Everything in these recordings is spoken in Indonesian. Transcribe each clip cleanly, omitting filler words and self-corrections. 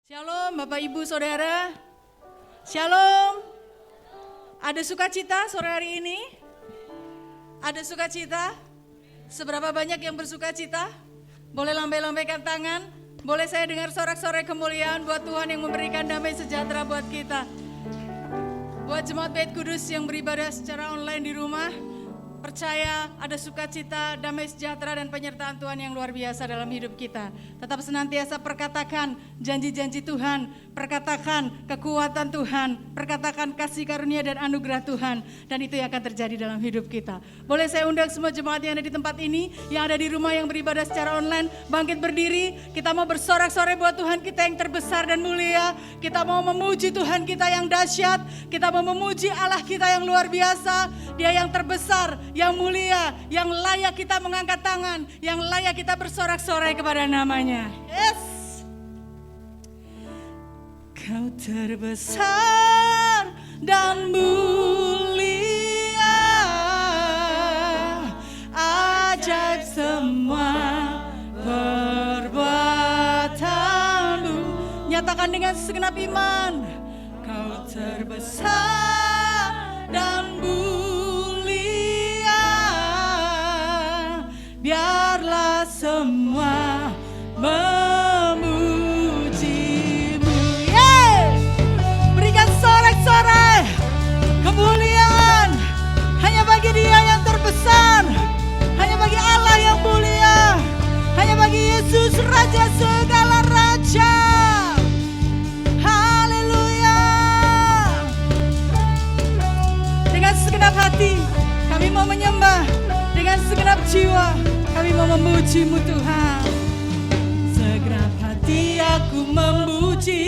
Shalom Bapak Ibu Saudara. Shalom. Ada sukacita sore hari ini? Ada sukacita? Seberapa banyak yang bersukacita? Boleh lambai-lambaikan tangan? Boleh saya dengar sorak-sorai kemuliaan buat Tuhan yang memberikan damai sejahtera buat kita. Buat Jemaat Bait Kudus yang beribadah secara online di rumah, percaya ada sukacita, damai sejahtera dan penyertaan Tuhan yang luar biasa dalam hidup kita. Tetap senantiasa perkatakan janji-janji Tuhan, perkatakan kekuatan Tuhan, perkatakan kasih karunia dan anugerah Tuhan. Dan itu yang akan terjadi dalam hidup kita. Boleh saya undang semua jemaat yang ada di tempat ini, yang ada di rumah yang beribadah secara online, bangkit berdiri. Kita mau bersorak-sorai buat Tuhan kita yang terbesar dan mulia. Kita mau memuji Tuhan kita yang dahsyat. Kita mau memuji Allah kita yang luar biasa. Dia yang terbesar, yang mulia, yang layak kita mengangkat tangan, yang layak kita bersorak-sorai kepada namanya. Yes. Kau terbesar dan mulia, ajaib semua perbuatanmu. Nyatakan dengan segenap iman, kau terbesar dan mulia, biarlah semua memujimu. Berikan sorak-sorai kemuliaan hanya bagi Dia yang terbesar, hanya bagi Allah yang mulia, hanya bagi Yesus Raja segala raja. Haleluya. Dengan segenap hati kami mau menyembah, dengan segenap jiwa kami mau memuji-Mu Tuhan. Segenap hati aku memuji,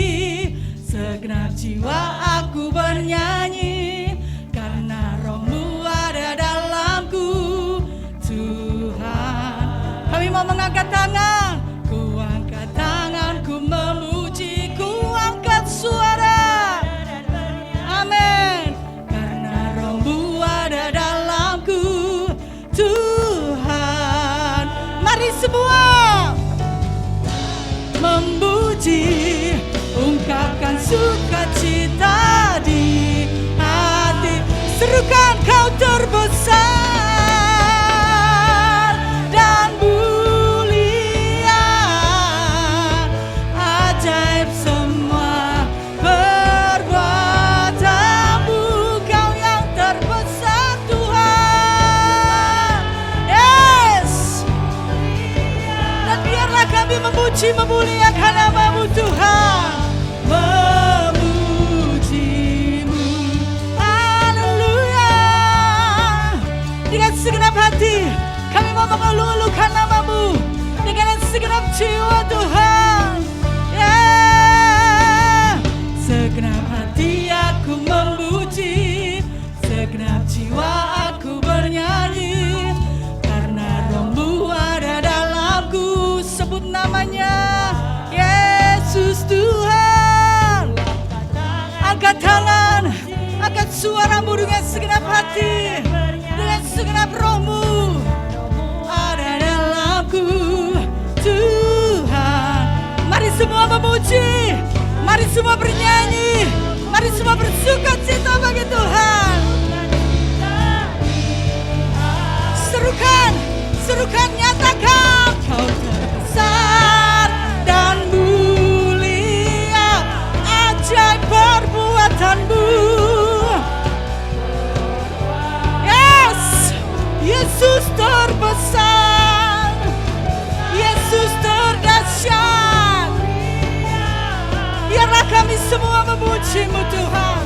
segenap jiwa aku bernyanyi, karena Roh-Mu ada dalamku Tuhan. Kami mau mengangkat tangan, ku angkat tangan, ku memuji, ku angkat suara. Amin. Karena Roh-Mu ada dalamku Tuhan. Mari semua memuji, ungkapkan sukacita di hati. Serukan kau terbesar dan mulia, ajaib semua perbuatanmu. Kau yang terbesar Tuhan. Yes. Dan biarlah kami memuji, memuliakan nama-Mu Tuhan. Memuji-Mu. Haleluya. Dengan segenap hati kami mau mengeluh-elukan nama-Mu, dengan segenap jiwa Tuhan. Yeah. Segenap hati aku memuji, segenap jiwa aku bernyanyi, karena Roh-Mu ada dalamku. Sebut namanya Yesus Tuhan. Angkat tangan, angkat suaramu dengan segenap hati, dengan segenap Roh-Mu ada dalamku Tuhan. Mari semua memuji, mari semua bernyanyi, mari semua bersukacita bagi Tuhan. Serukan, serukan, nyatakan kau terbesar dan mulia, ajaib perbuatanmu. Yes, Yesus terbesar, Yesus terdahsyat. Biarlah kami semua memuji-Mu Tuhan.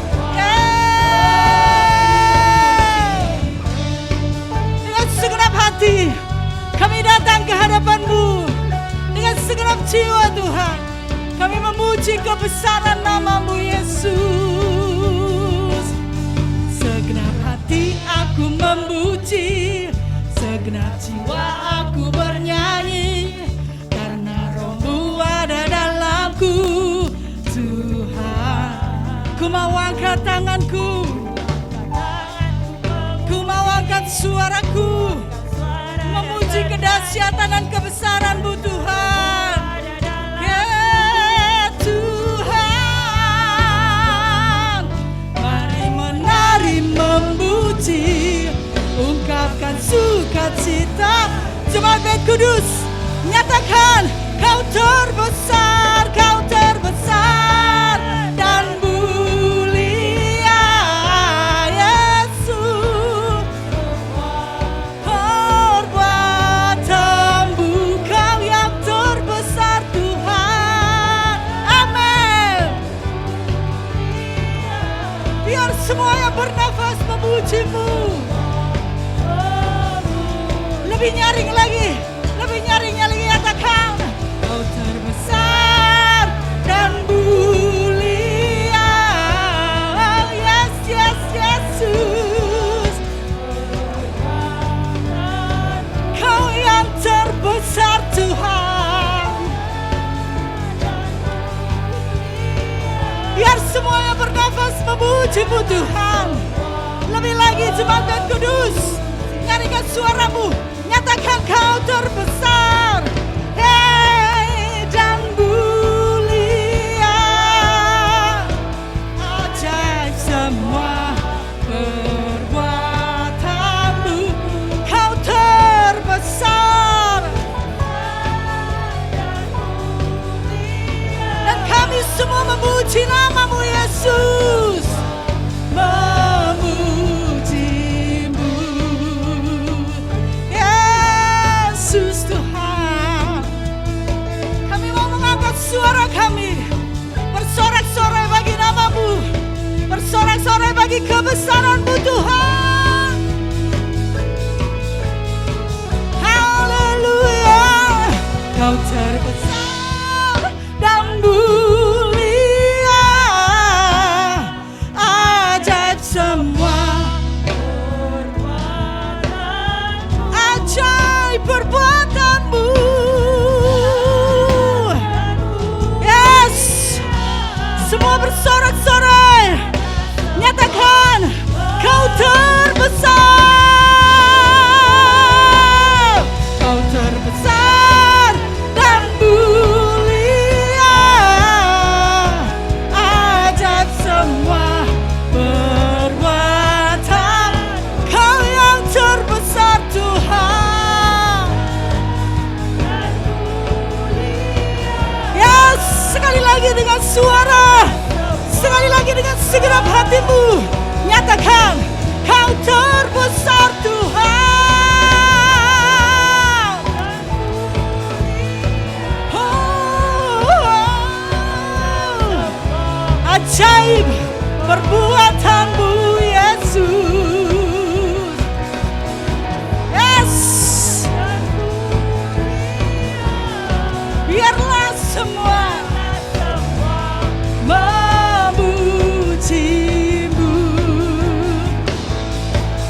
Dengan segenap hati kami datang ke hadapan-Mu, dengan segenap jiwa Tuhan kami memuji kebesaran nama-Mu Yesus. Segenap hati aku memuji, segenap jiwa aku bernyanyi, karena Roh-Mu ada dalamku Tuhan. Ku mau angkat tanganku, ku mau angkat suaraku, memuji kedahsyatan dan kebesaran-Mu Tuhan. Yeah, Tuhan. memuji, ungkapkan sukacita. Jemaat Bait Kudus, nyatakan Kau terbesar, Kau terbesar dan mulia, Yesus. Perbuatanmu Kau yang terbesar, Tuhan. Amin. Biar semua yang bernafas memuji-Mu. Lebih nyaring lagi, nyatakan Kau terbesar dan mulia, yes, Yesus. Kau yang terbesar, Tuhan. Biar semua yang bernafas memuji-Mu, Tuhan. Lebih lagi, Jemaat Bait Kudus, nyanyikan suaramu, nyatakan Kau terbesar, hey, dan mulia. Ajaib semua perbuatanmu, Kau terbesar. Dan kami semua memuji nama-Mu, Yesus. Memuji-Mu, Yesus Tuhan. Kami mau mengangkat suara kami, bersorak-sorai bagi nama-Mu, bersorak-sorai bagi kebesaran-Mu, Tuhan. Haleluya. Kau terbesar dan mulia, ajaib semua perbuatanmu, ajaib perbuatanmu. Yes, semua bersorak-sorai, nyatakan Kau terbesar, Kau terbesar dan mulia, ajaib semua perbuatan. Kau yang terbesar, Tuhan. Yes, sekali lagi dengan suara, sekali lagi dengan segenap hatimu, nyatakan Kau terbesar, Tuhan. Ajaib perbuatanmu, Yesus. Yes, biarlah semua memuji-Mu,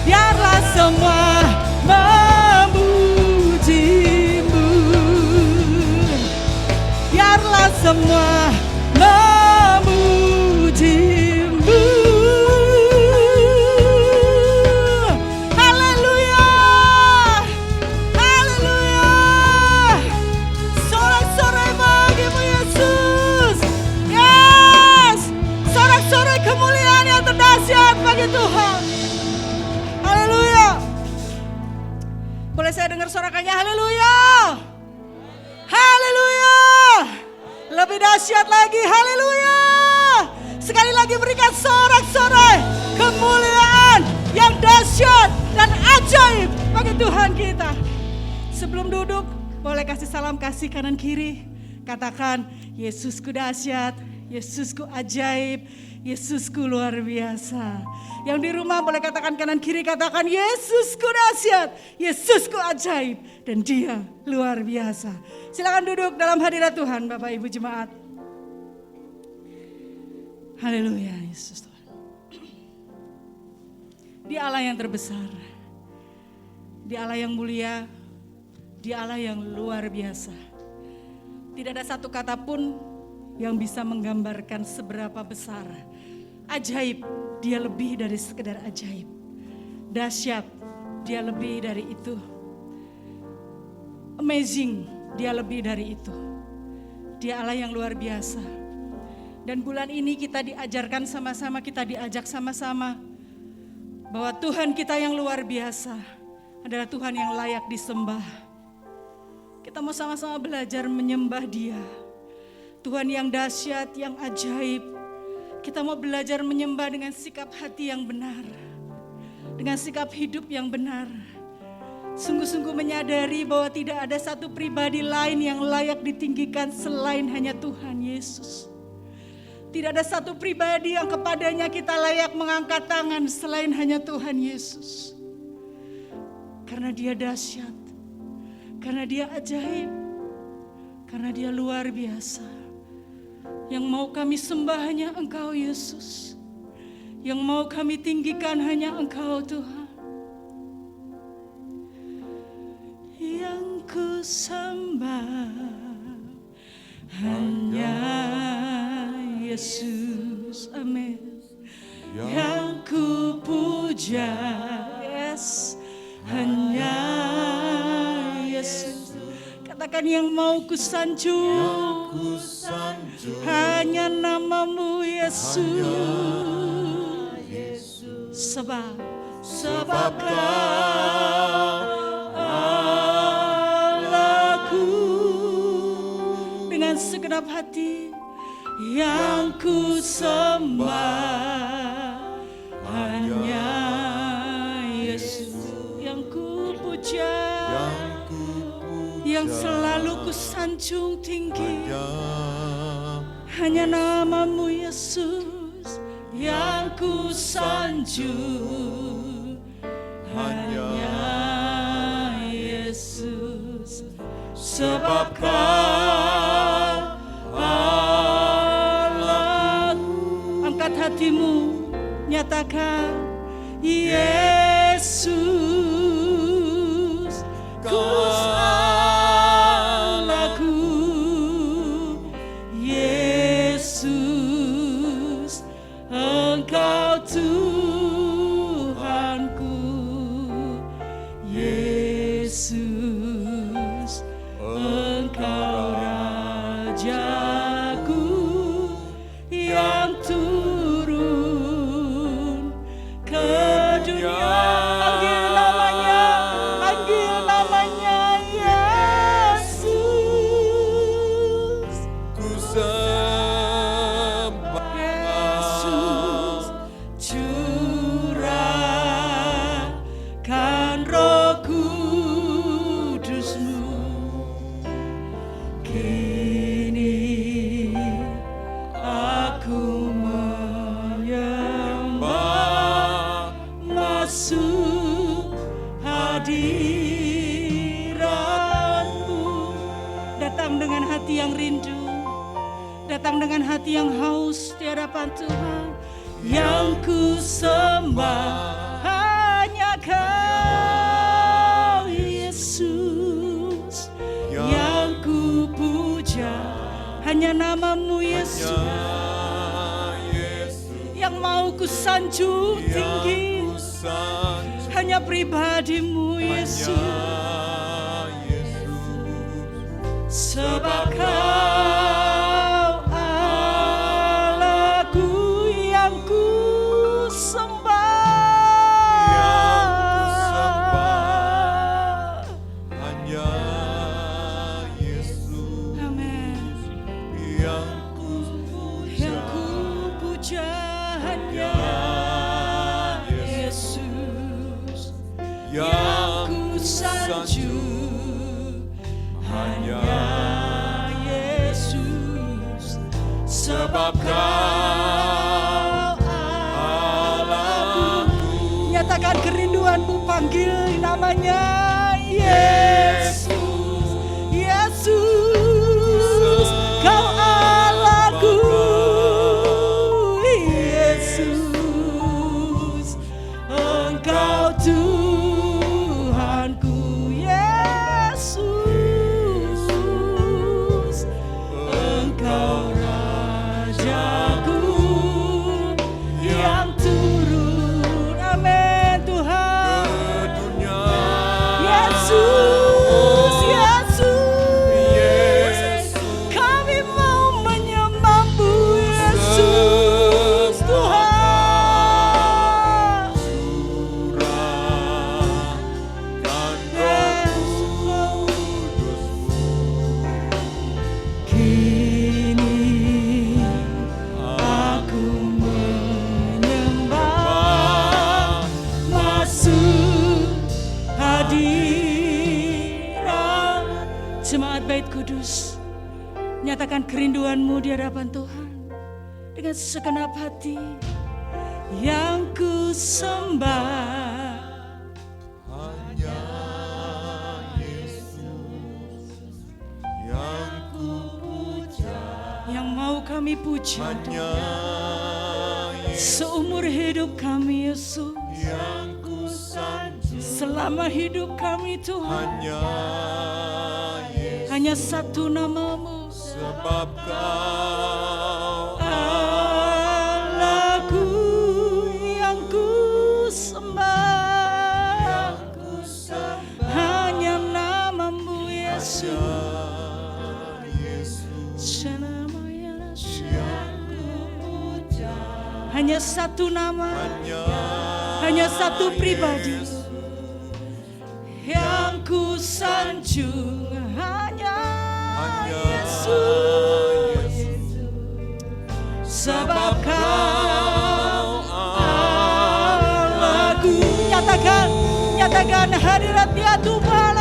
biarlah semua memuji-Mu, biarlah semua memuji-Mu. Haleluya, haleluya. Sorak-sorai bagi-Mu, Yesus. Yes, sorak-sorai kemuliaan yang terdahsyat bagi Tuhan. Haleluya. Boleh saya dengar sorakannya? Haleluya, haleluya. Lebih dahsyat lagi, haleluya. Sekali lagi berikan sorak-sorai kemuliaan yang dahsyat dan ajaib bagi Tuhan kita. Sebelum duduk, boleh kasih salam kasih kanan kiri. Katakan, Yesusku dahsyat, Yesusku ajaib, Yesusku luar biasa. Yang di rumah boleh katakan kanan kiri, katakan Yesusku dahsyat, Yesusku ajaib, dan Dia luar biasa. Silakan duduk dalam hadirat Tuhan, Bapak Ibu jemaat. Haleluya, Yesus Tuhan. Dia Allah yang terbesar, Dia Allah yang mulia, Dia Allah yang luar biasa. Tidak ada satu kata pun yang bisa menggambarkan seberapa besar. Ajaib, Dia lebih dari sekedar ajaib. Dahsyat, Dia lebih dari itu. Amazing, Dia lebih dari itu. Dia Allah yang luar biasa. Dan bulan ini kita diajarkan sama-sama, kita diajak sama-sama bahwa Tuhan kita yang luar biasa adalah Tuhan yang layak disembah. Kita mau sama-sama belajar menyembah Dia. Tuhan yang dahsyat, yang ajaib. Kita mau belajar menyembah dengan sikap hati yang benar, dengan sikap hidup yang benar. Sungguh-sungguh menyadari bahwa tidak ada satu pribadi lain yang layak ditinggikan selain hanya Tuhan Yesus. Tidak ada satu pribadi yang kepadanya kita layak mengangkat tangan selain hanya Tuhan Yesus. Karena Dia dahsyat, karena Dia ajaib, karena Dia luar biasa. Yang mau kami sembah hanya Engkau Yesus. Yang mau kami tinggikan hanya Engkau Tuhan. Yang ku sembah hanya Yesus. Amin. Yang ku puja, yes, hanya Yesus. Katakan yang mau ku sanjung, hanya nama-Mu Yesus. Sebab Kau Allahku. Dengan segenap hati yang ku sembah hanya Yesus. Yang ku puja, yang selalu ku sanjung tinggi, hanya nama-Mu Yesus. Yang ku sanjung hanya Yesus. Sebab Kau Allahku. Angkat hatimu, nyatakan Yesus, Ku Allahku. Yesus, Engkau Tuhanku. Yesus, Engkau Rajaku yang turun ke dunia. Panggil namanya Yesus. Ku sembah Yesus, curahkan Roh Kudus-Mu. Kini aku menyembah, masuk hadirat-Mu. Datang dengan hati yang rindu, datang dengan hati yang haus di hadapan Tuhan. Yang ku sembah hanya Kau Yesus. Yang ku puja hanya nama-Mu Yesus. Yang mau ku sanjung tinggi hanya pribadi-Mu Yesus. Sebab Kau Allahku yang ku sembah. hanya Yesus. Amin. Yang ku Yang ku puja hanya Yesus. Yang ku sanjung hanya Yesus. Sebab Kau Allahku. Nyatakan kerinduanmu, panggil namanya Yesus. Yesus, Kau Allahku. Yesus, Engkau Tuhanku. Yesus, Engkau Rajaku yang turun, amin Tuhan. dunia Yesus, Nyatakan kerinduanmu di hadapan Tuhan dengan segenap hati. Yang ku sembah hanya Yesus, yang ku puja, yang mau kami puja hanya Yesus, seumur hidup kami Yesus, yang ku sanjung, selama hidup kami Tuhan. hanya Yesus, Hanya satu namamu, sebab Kau Allahku yang ku sembah. Hanya namamu Yesus. Hanya satu nama, hanya satu pribadi yang ku sanjung, hanya Yesus. Sebab Kau Allahku. Nyatakan hadirat-Nya Tuhan.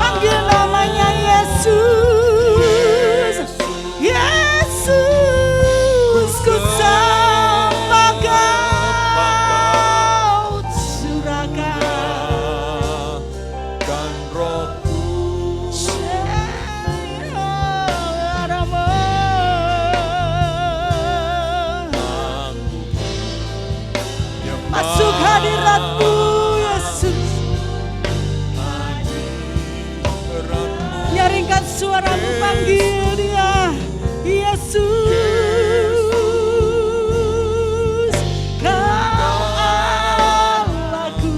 Panggil namanya Yesus. Yesus, ku sembah Kau. Curahkan Rohku masuk hadirat-Mu Yesus. Nyaringkan suaramu, panggil Dia Yesus. Kau Allahku,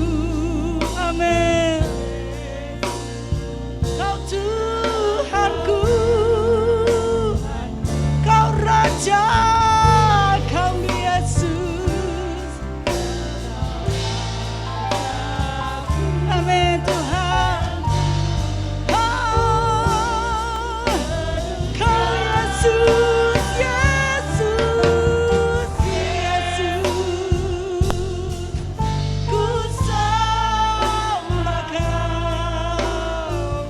amin. Kau Tuhanku, Kau Raja, Kau Yesus. Amin Tuhan. Kau Yesus, Yesus, Yesus. Ku sembah Kau.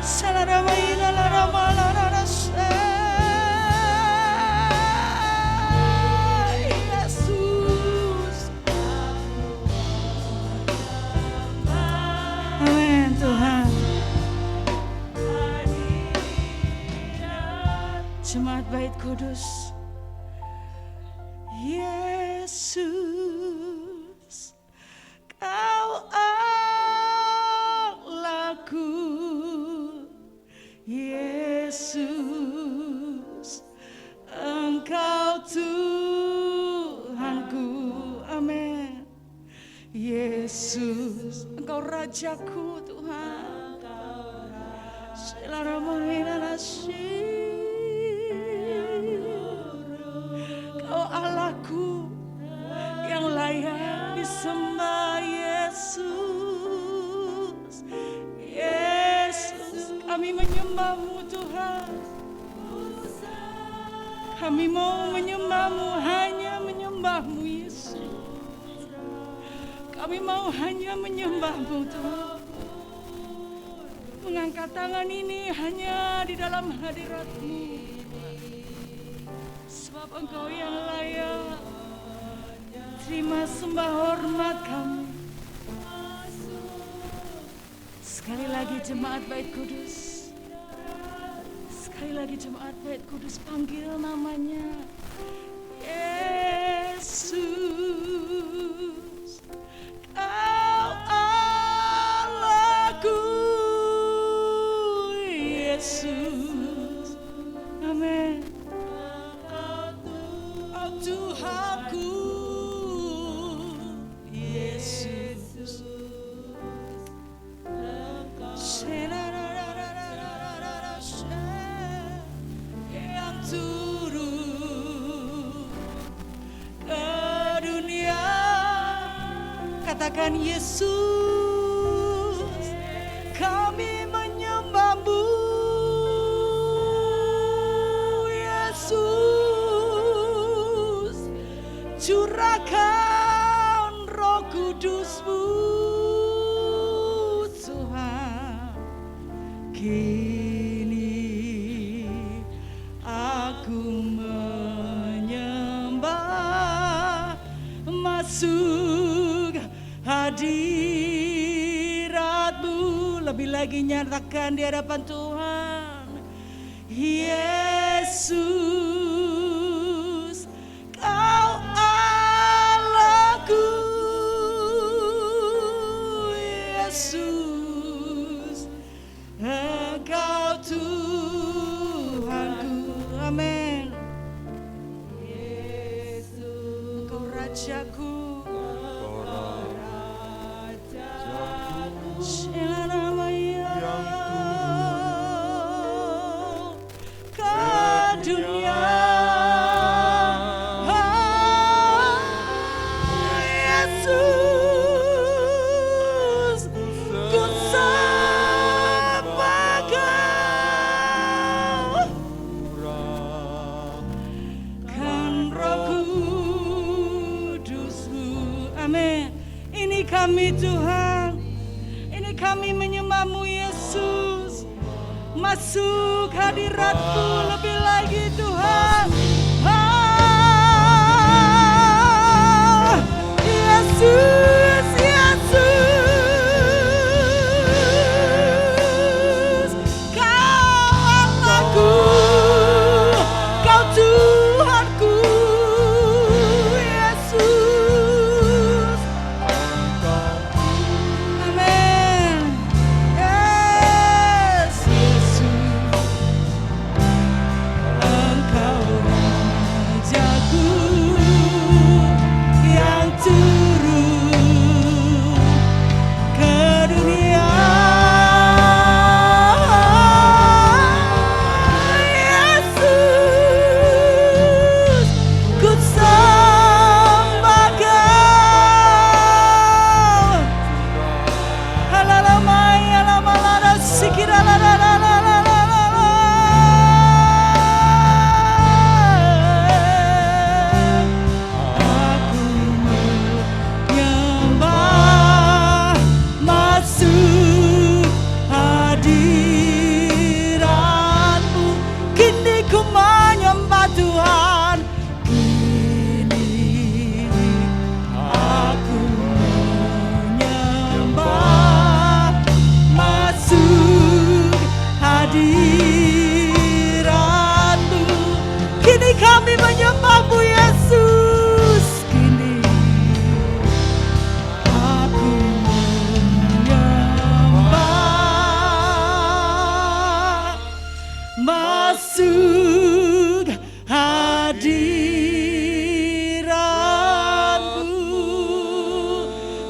Salaramaina laramalana Yesus. Amin Tuhan. Jemaat Bait Kudus, Yesus, Kau Allahku. Yesus, Engkau Tuhanku. Amin. Yesus, Engkau Rajaku Tuhan. Kau Allahku yang layak disembah. Yesus, Yesus, kami menyembah-Mu Tuhan. Kami mau menyembah-Mu, hanya menyembah-Mu Yesus. Kami mau hanya menyembah-Mu Tuhan. Mengangkat tangan ini hanya di dalam hadirat-Mu. Sebab Engkau yang layak. Terima sembah hormat kami. Sekali lagi jemaat Bait Kudus. Sekali lagi jemaat Bait Kudus, panggil namanya Yesus. Kau Allahku, Yesus. Amin. Kau Tuhanku, Yesus. Katakan Yesus, kami menyembah-Mu. Yesus, curahkan Roh Kudus-Mu, Tuhan. Kini aku menyembah, masuk hadirat-Mu. Lebih lagi nyatakan di hadapan Tuhan. Yesus, Kau Allahku. Yesus, Engkau Tuhanku. Amin. Yesus, Engkau Rajaku. Kami Tuhan, ini kami menyembah-Mu Yesus. Masuk hadirat-Mu lebih lagi Tuhan. Yesus, Yesus, Kau Allahku, Kau Tuhanku. Yesus, amin. Yes, Yesus, Engkau Rajaku yang turun ke dunia. Yesus, ku sembah Kau. Halalamai alamalada sikiralalalalalalala. Aku menyembah, masuk hadirat-Mu. Kini ku menyembah Tuhan. Kini aku menyembah, masuk hadirat-Mu. Kini kami menyembah-Mu Yesus. Kini aku menyembah, masuk hadirat-Mu.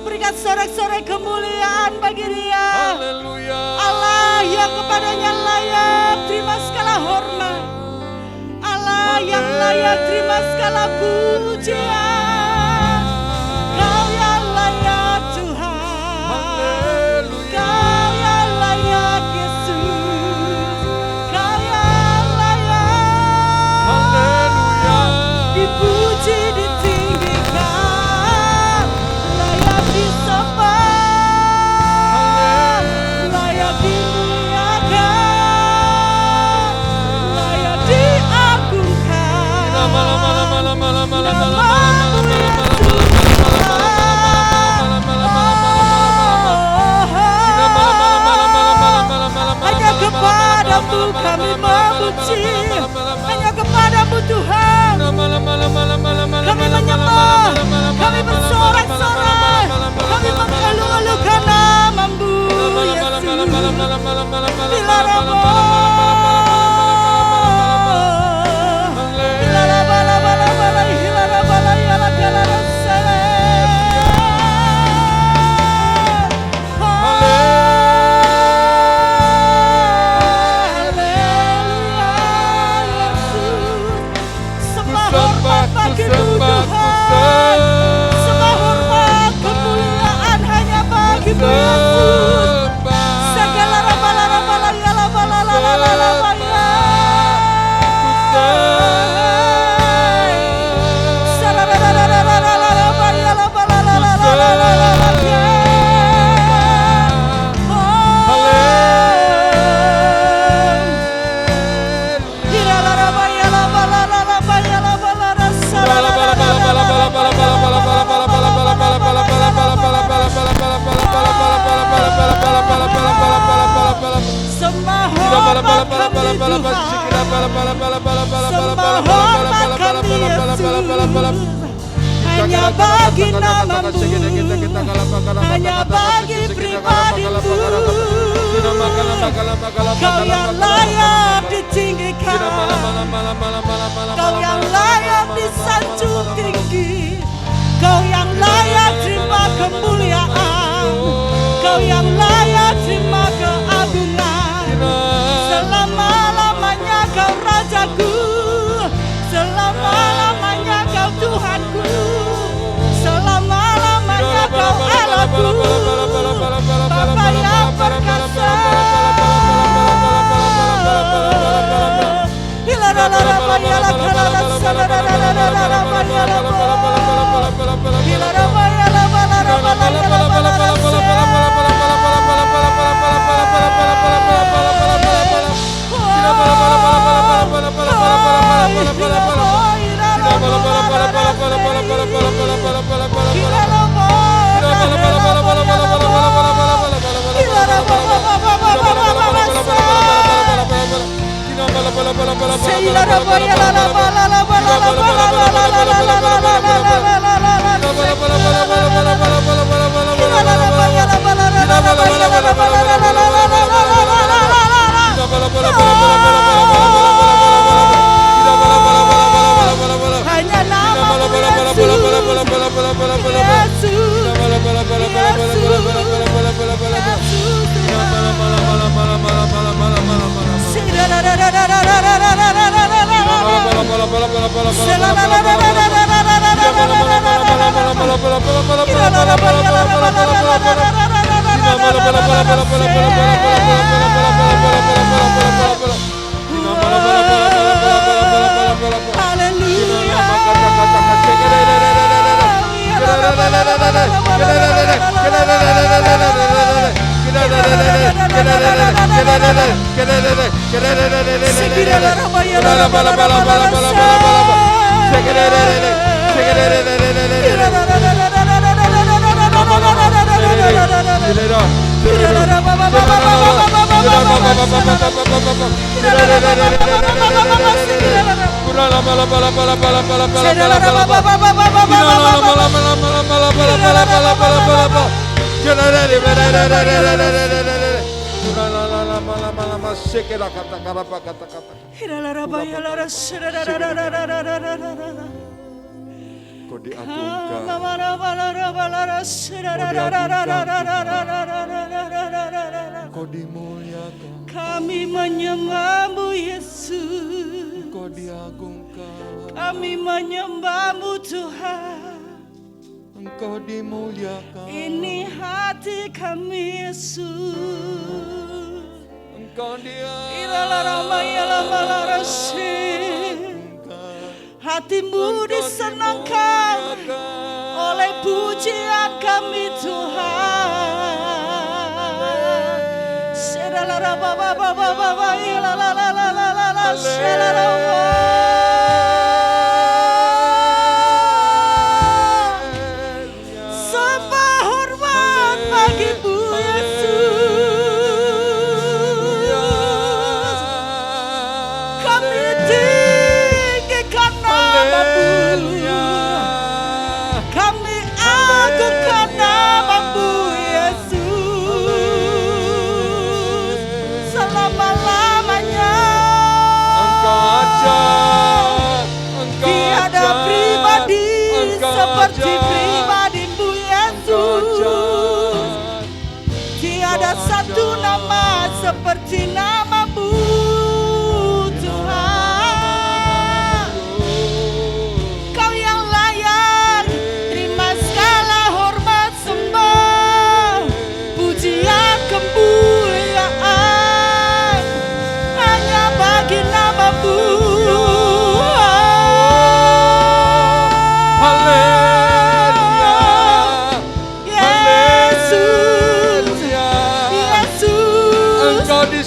Berikan sorak-sorai kemuliaan bagi Dia. Haleluya. Allah yang kepadanya layak terima segala hormat. Allah yang layak terima segala pujian. Kau yang layak Tuhan. Haleluya. Kau yang layak Yesus. Kau yang layak. Haleluya. Dipuji, ditinggikan, layak disembah, layak dimuliakan, layak diagungkan. Namamu Yesus. Hanya kepadamu kami memuji, hanya kepadamu Tuhan. Kami menyembah, kami bersorak-sorai, kami mengeluh-elukan namamu Yesus. Dilaramo, dilarabala-bala-bala, hilarabala-yala-gala-rasale. Haleluya. Sembah hormat kami Yesus, hanya bagi namamu, hanya bagi pribadimu. Kau yang layak ditinggikan, Kau yang layak disanjung tinggi, Kau yang layak terima kemuliaan, Kau yang layak terima keagungan. Selama-lamanya Kau Rajaku, selama-lamanya Kau Tuhanku, selama-lamanya Kau Allahku, Bapa yang perkasa. Hanya namamu Kau diagungkan. Kau dimuliakan. Kami menyembah-Mu Yesus. Kau diagungkan. Kami menyembah-Mu Tuhan. Engkau dimuliakan. Ini hati kami Yesus. Engkau Hatimu disenangkan oleh pujian kami Sembah hormat bagimu Yesus. Kami tinggikan namamu, kami agungkan namamu Yesus. Selama-lamanya tiada pribadi seperti pribadimu Yesus. Tiada satu nama seperti namamu Tuhan. Kau yang layak terima segala hormat sembah, pujian kemuliaan hanya bagi namamu.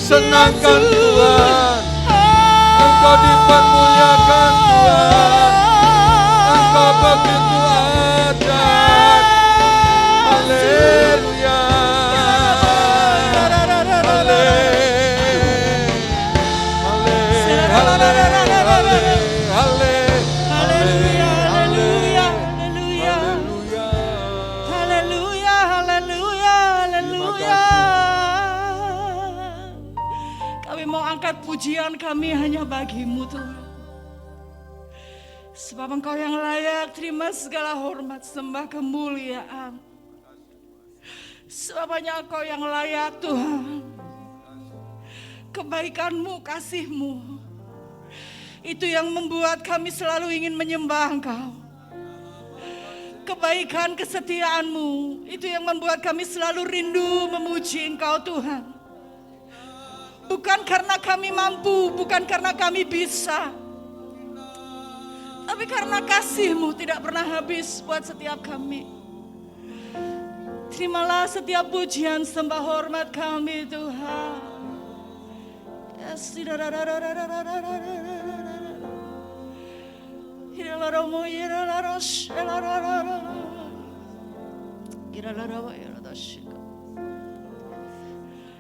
Senangkan Tuhan, Engkau dipermuliakan Tuhan, Engkau begitu ajaib. Haleluya, haleluya, bakat pujian kami hanya bagi-Mu Tuhan. Sebab Engkau yang layak terima segala hormat, sembah, kemuliaan. Sebab hanya Engkau yang layak Tuhan. Kebaikan-Mu, kasih-Mu, itu yang membuat kami selalu ingin menyembah Engkau. Kebaikan kesetiaan-Mu, itu yang membuat kami selalu rindu memuji Engkau Tuhan. Bukan karena kami mampu, bukan karena kami bisa, tapi karena kasih-Mu tidak pernah habis buat setiap kami. Terimalah setiap pujian sembah hormat kami Tuhan.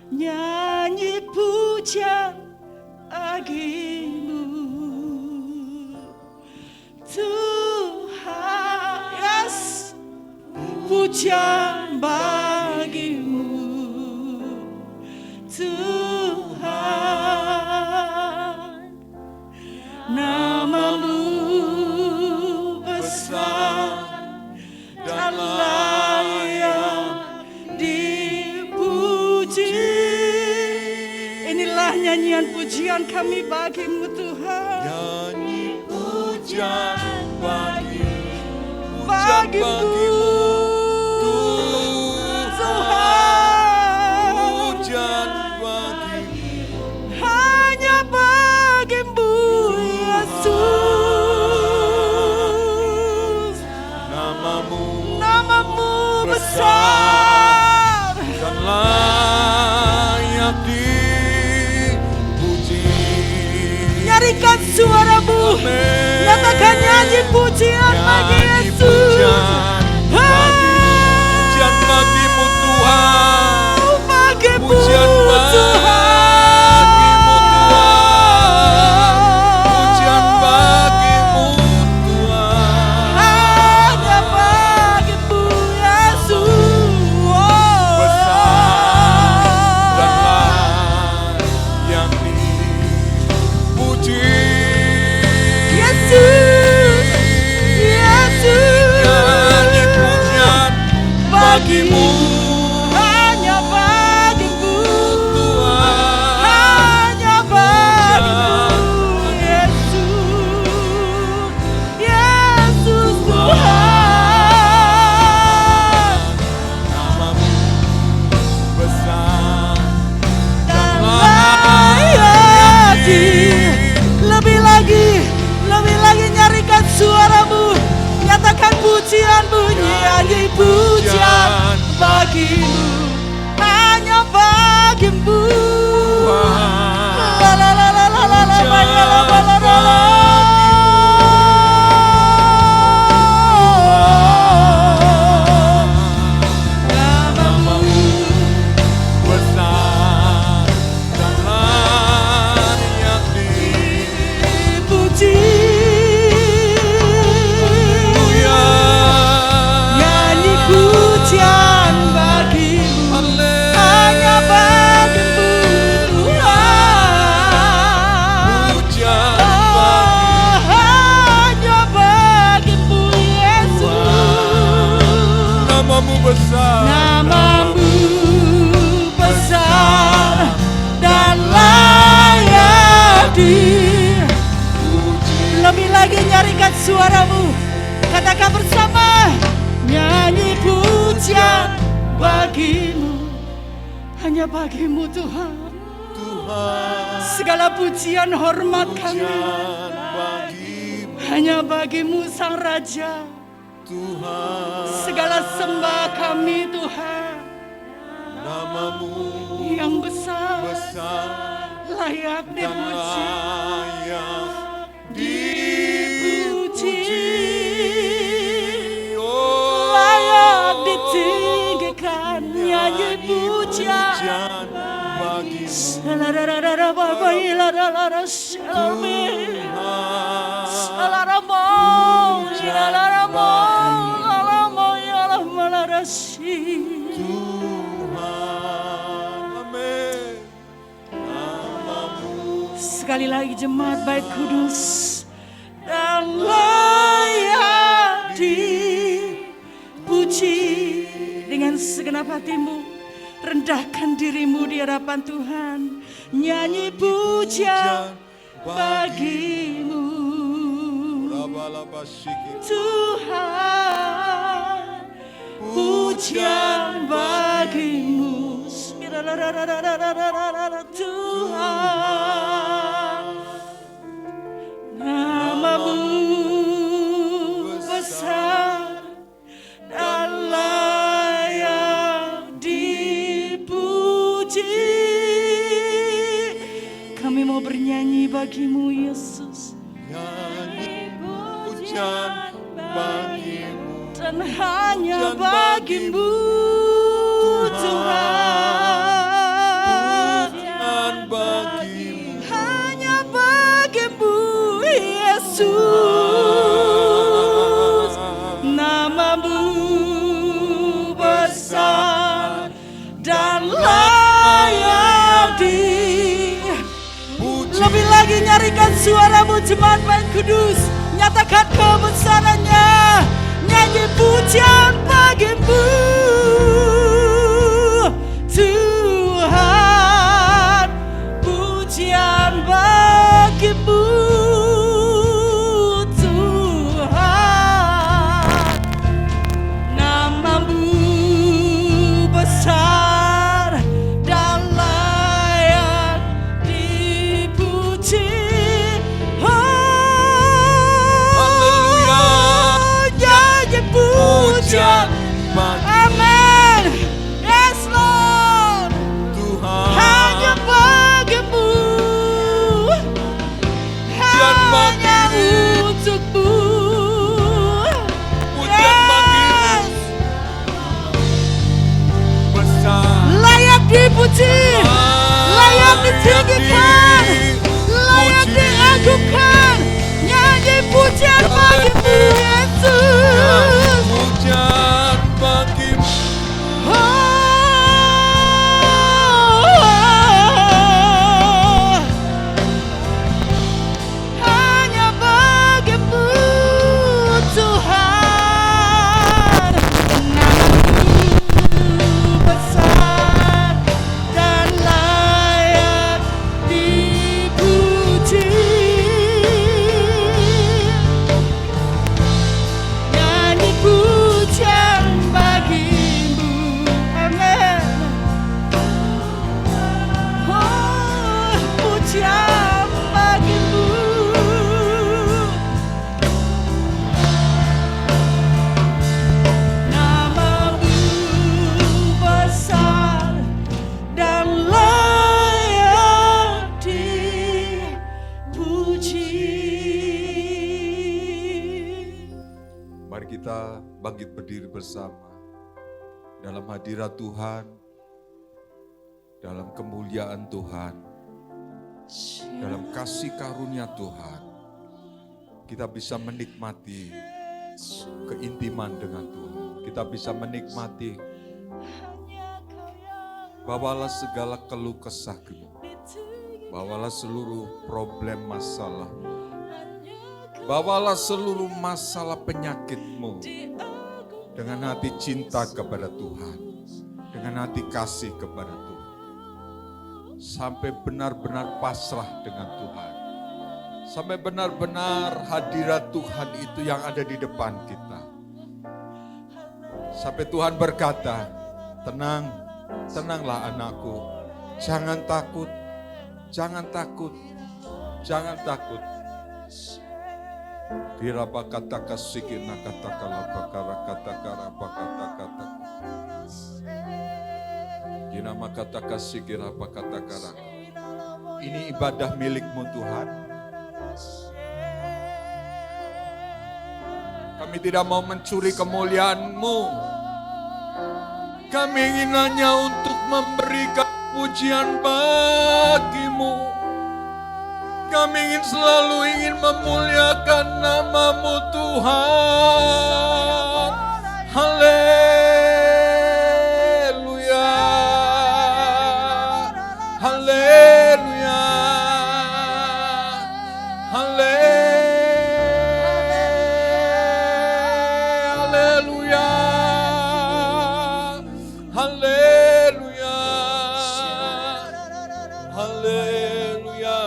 Nyanyi pujian bagi-Mu Tuhan, yes, pujian bagi-Mu Tuhan. Nama-Mu besar dan layak dipuji. Inilah nyanyian pujian kami bagi-Mu Tuhan. Nyanyi pujian bagi-Mu, Tuhan. pujian bagi-Mu, Hanya bagi-Mu Yesus. Nama-Mu besar dan layak dipuji. Nyarikan suara-Mu, nyatakan nyanyi pujian bagi Yesus. Pujian bagi-Mu Tuhan, Bagi-Mu pujian Tuhan. pujian bagi-Mu Tuhan. Hanya bagi-Mu Yesus. Besar dan layak dipuji. Yesus, Yesus. Nyanyi pujian bagi-Mu Hanya bagi-Mu Tuhan. Hanya bagi-Mu Yesus, Yesus Tuhan. Nama-Mu besar Dan layak lebih lagi nyarikan suara-Mu, nyatakan pujian-Mu, nyanyi pujian bagi-Mu, hanya bagi-Mu. La la la la la la la la la la la la la. Nama-Mu besar dan layak Puji, nyanyi pujian bagi-Mu, hanya bagi-Mu Tuhan. Pujian Hanya bagi-Mu Yesus. Nama-Mu besar, Nama-Mu besar dan layak dipuji. Lebih lagi nyarikan suara-Mu, katakan bersama, nyanyi pujian bagi-Mu, hanya bagi-Mu Tuhan. Tuhan, Segala pujian hormat kami pujian bagi-Mu hanya bagi-Mu Sang Raja. Tuhan. Segala sembah kami Tuhan Nama-Mu yang besar, besar layak dan dipuji. layak Dipuji, Oh, layak ditinggikan, nyanyi pujian. pujian bagi-Mu Salararara baba ilalara shalmi, salaramo, ilalaramo, alaramo, ilamalarasi. Tuhan. Amin. Nama-Mu Sekali lagi jemaat baik kudus dan layak dipuji. Dengan segenap hatimu, rendahkan dirimu di hadapan Tuhan. Nyanyi pujian bagimu Tuhan, pujian bagimu Tuhan. Namamu besar dan layak dipuji. Kami mau bernyanyi bagimu Yesus, Nyanyi pujian bagimu dan hanya bagimu Tuhan. Pujian bagimu, Hanya bagimu Yesus. Namamu besar dan layak puji Lebih lagi nyarikan suaramu jemaat baik kudus. Nyatakan kebesarannya. Nyanyi pujian bagimu Tuhan, pujian bagimu Tuhan. Namamu besar dan layak dipuji. Haleluya. Nyanyi pujian. bagimu Amin. Yes Lord. Tuhan. Hanya bagimu. Hanya bagimu. untukmu. Pujian bagimu. Besar Layak dipuji. Layak ditinggikan. Layak diagungkan. Nyanyi pujian bagimu Yesus. pujian bagimu Hanya bagimu Tuhan. Namamu besar dan layak dipuji. Nyanyi pujian bagimu. Amin. Oh, pujian bagimu. Namamu besar dan layak dipuji. Mari kita bangkit berdiri bersama dalam hadirat Tuhan, dalam kemuliaan Tuhan, dalam kasih karunia Tuhan. Kita bisa menikmati keintiman dengan Tuhan. Kita bisa menikmati, bawalah segala keluh kesahmu, bawalah seluruh problem masalah, bawalah seluruh masalah penyakitmu dengan hati cinta kepada Tuhan, dengan hati kasih kepada Tuhan, sampai benar-benar pasrah dengan Tuhan, sampai benar-benar hadirat Tuhan itu yang ada di depan kita, sampai Tuhan berkata, tenang, tenanglah anakku, jangan takut, jangan takut, jangan takut. Kira kata kasih kata kala bakara kata kara kata kata. Kira kata kasih kira kata kara. Ini ibadah milikmu Tuhan. Kami tidak mau mencuri kemuliaan-Mu. Kami ingin hanya untuk memberikan pujian bagi-Mu. Kami ingin selalu memuliakan nama-Mu Tuhan. Haleluya. Haleluya. haleluya, haleluya, haleluya.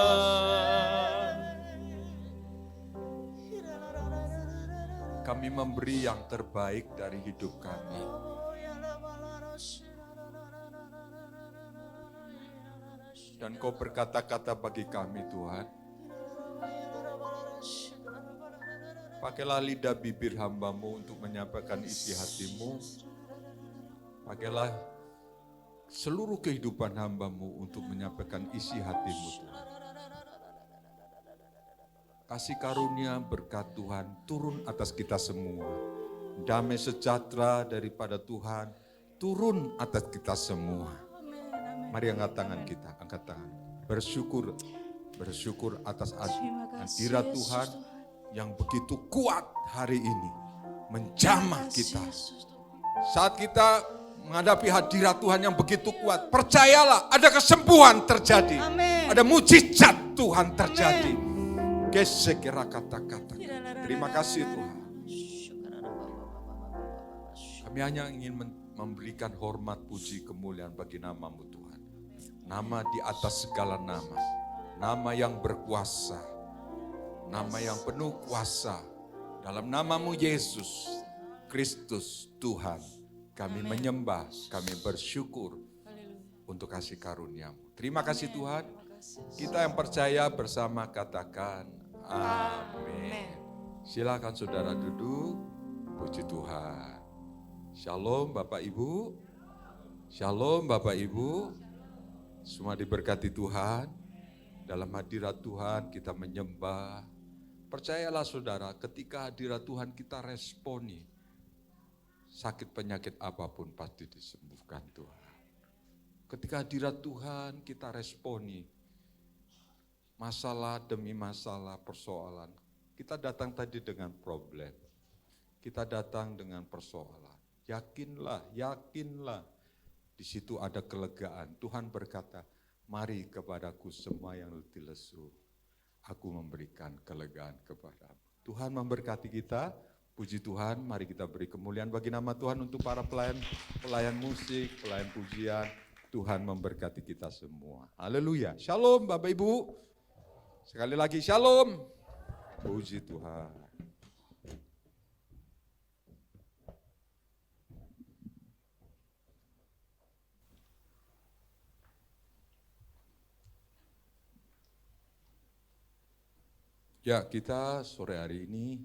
Kami memberi yang terbaik dari hidup kami. Dan Kau berkata-kata bagi kami, Tuhan. Pakailah lidah bibir hamba-Mu untuk menyampaikan isi hati-Mu. Pakailah seluruh kehidupan hamba-Mu untuk menyampaikan isi hati-Mu, Tuhan. Kasih karunia berkat Tuhan turun atas kita semua. Damai sejahtera daripada Tuhan turun atas kita semua. Mari angkat tangan kita, angkat tangan. Bersyukur atas hadirat Tuhan yang begitu kuat hari ini menjamah kita. Saat kita menghadapi hadirat Tuhan yang begitu kuat, percayalah ada kesembuhan terjadi. Amin. Ada mujizat Tuhan terjadi. Gesekera kata-kata. Terima kasih Tuhan. Kami hanya ingin memberikan hormat, puji, kemuliaan bagi nama-Mu Tuhan. Nama di atas segala nama. Nama yang berkuasa. Nama yang penuh kuasa. Dalam nama-Mu Yesus Kristus Tuhan. Kami menyembah, kami bersyukur untuk kasih karunia-Mu. Terima kasih Tuhan. Kita yang percaya bersama katakan amin. Silakan saudara duduk. Puji Tuhan. Shalom Bapak Ibu. Shalom Bapak Ibu. Semua diberkati Tuhan. Dalam hadirat Tuhan kita menyembah. Percayalah saudara, ketika hadirat Tuhan kita responi. Sakit penyakit apapun pasti disembuhkan Tuhan. Ketika hadirat Tuhan kita responi. Masalah demi masalah, persoalan. Kita datang tadi dengan problem. Kita datang dengan persoalan. Yakinlah, yakinlah. Di situ ada kelegaan. Tuhan berkata, mari kepadaku semua yang letih lesu. Aku memberikan kelegaan kepadamu. Tuhan memberkati kita. Puji Tuhan, mari kita beri kemuliaan bagi nama Tuhan untuk para pelayan musik, pelayan pujian. Tuhan memberkati kita semua. Haleluya. Shalom Bapak Ibu. Sekali lagi shalom. Puji Tuhan. Ya, kita sore hari ini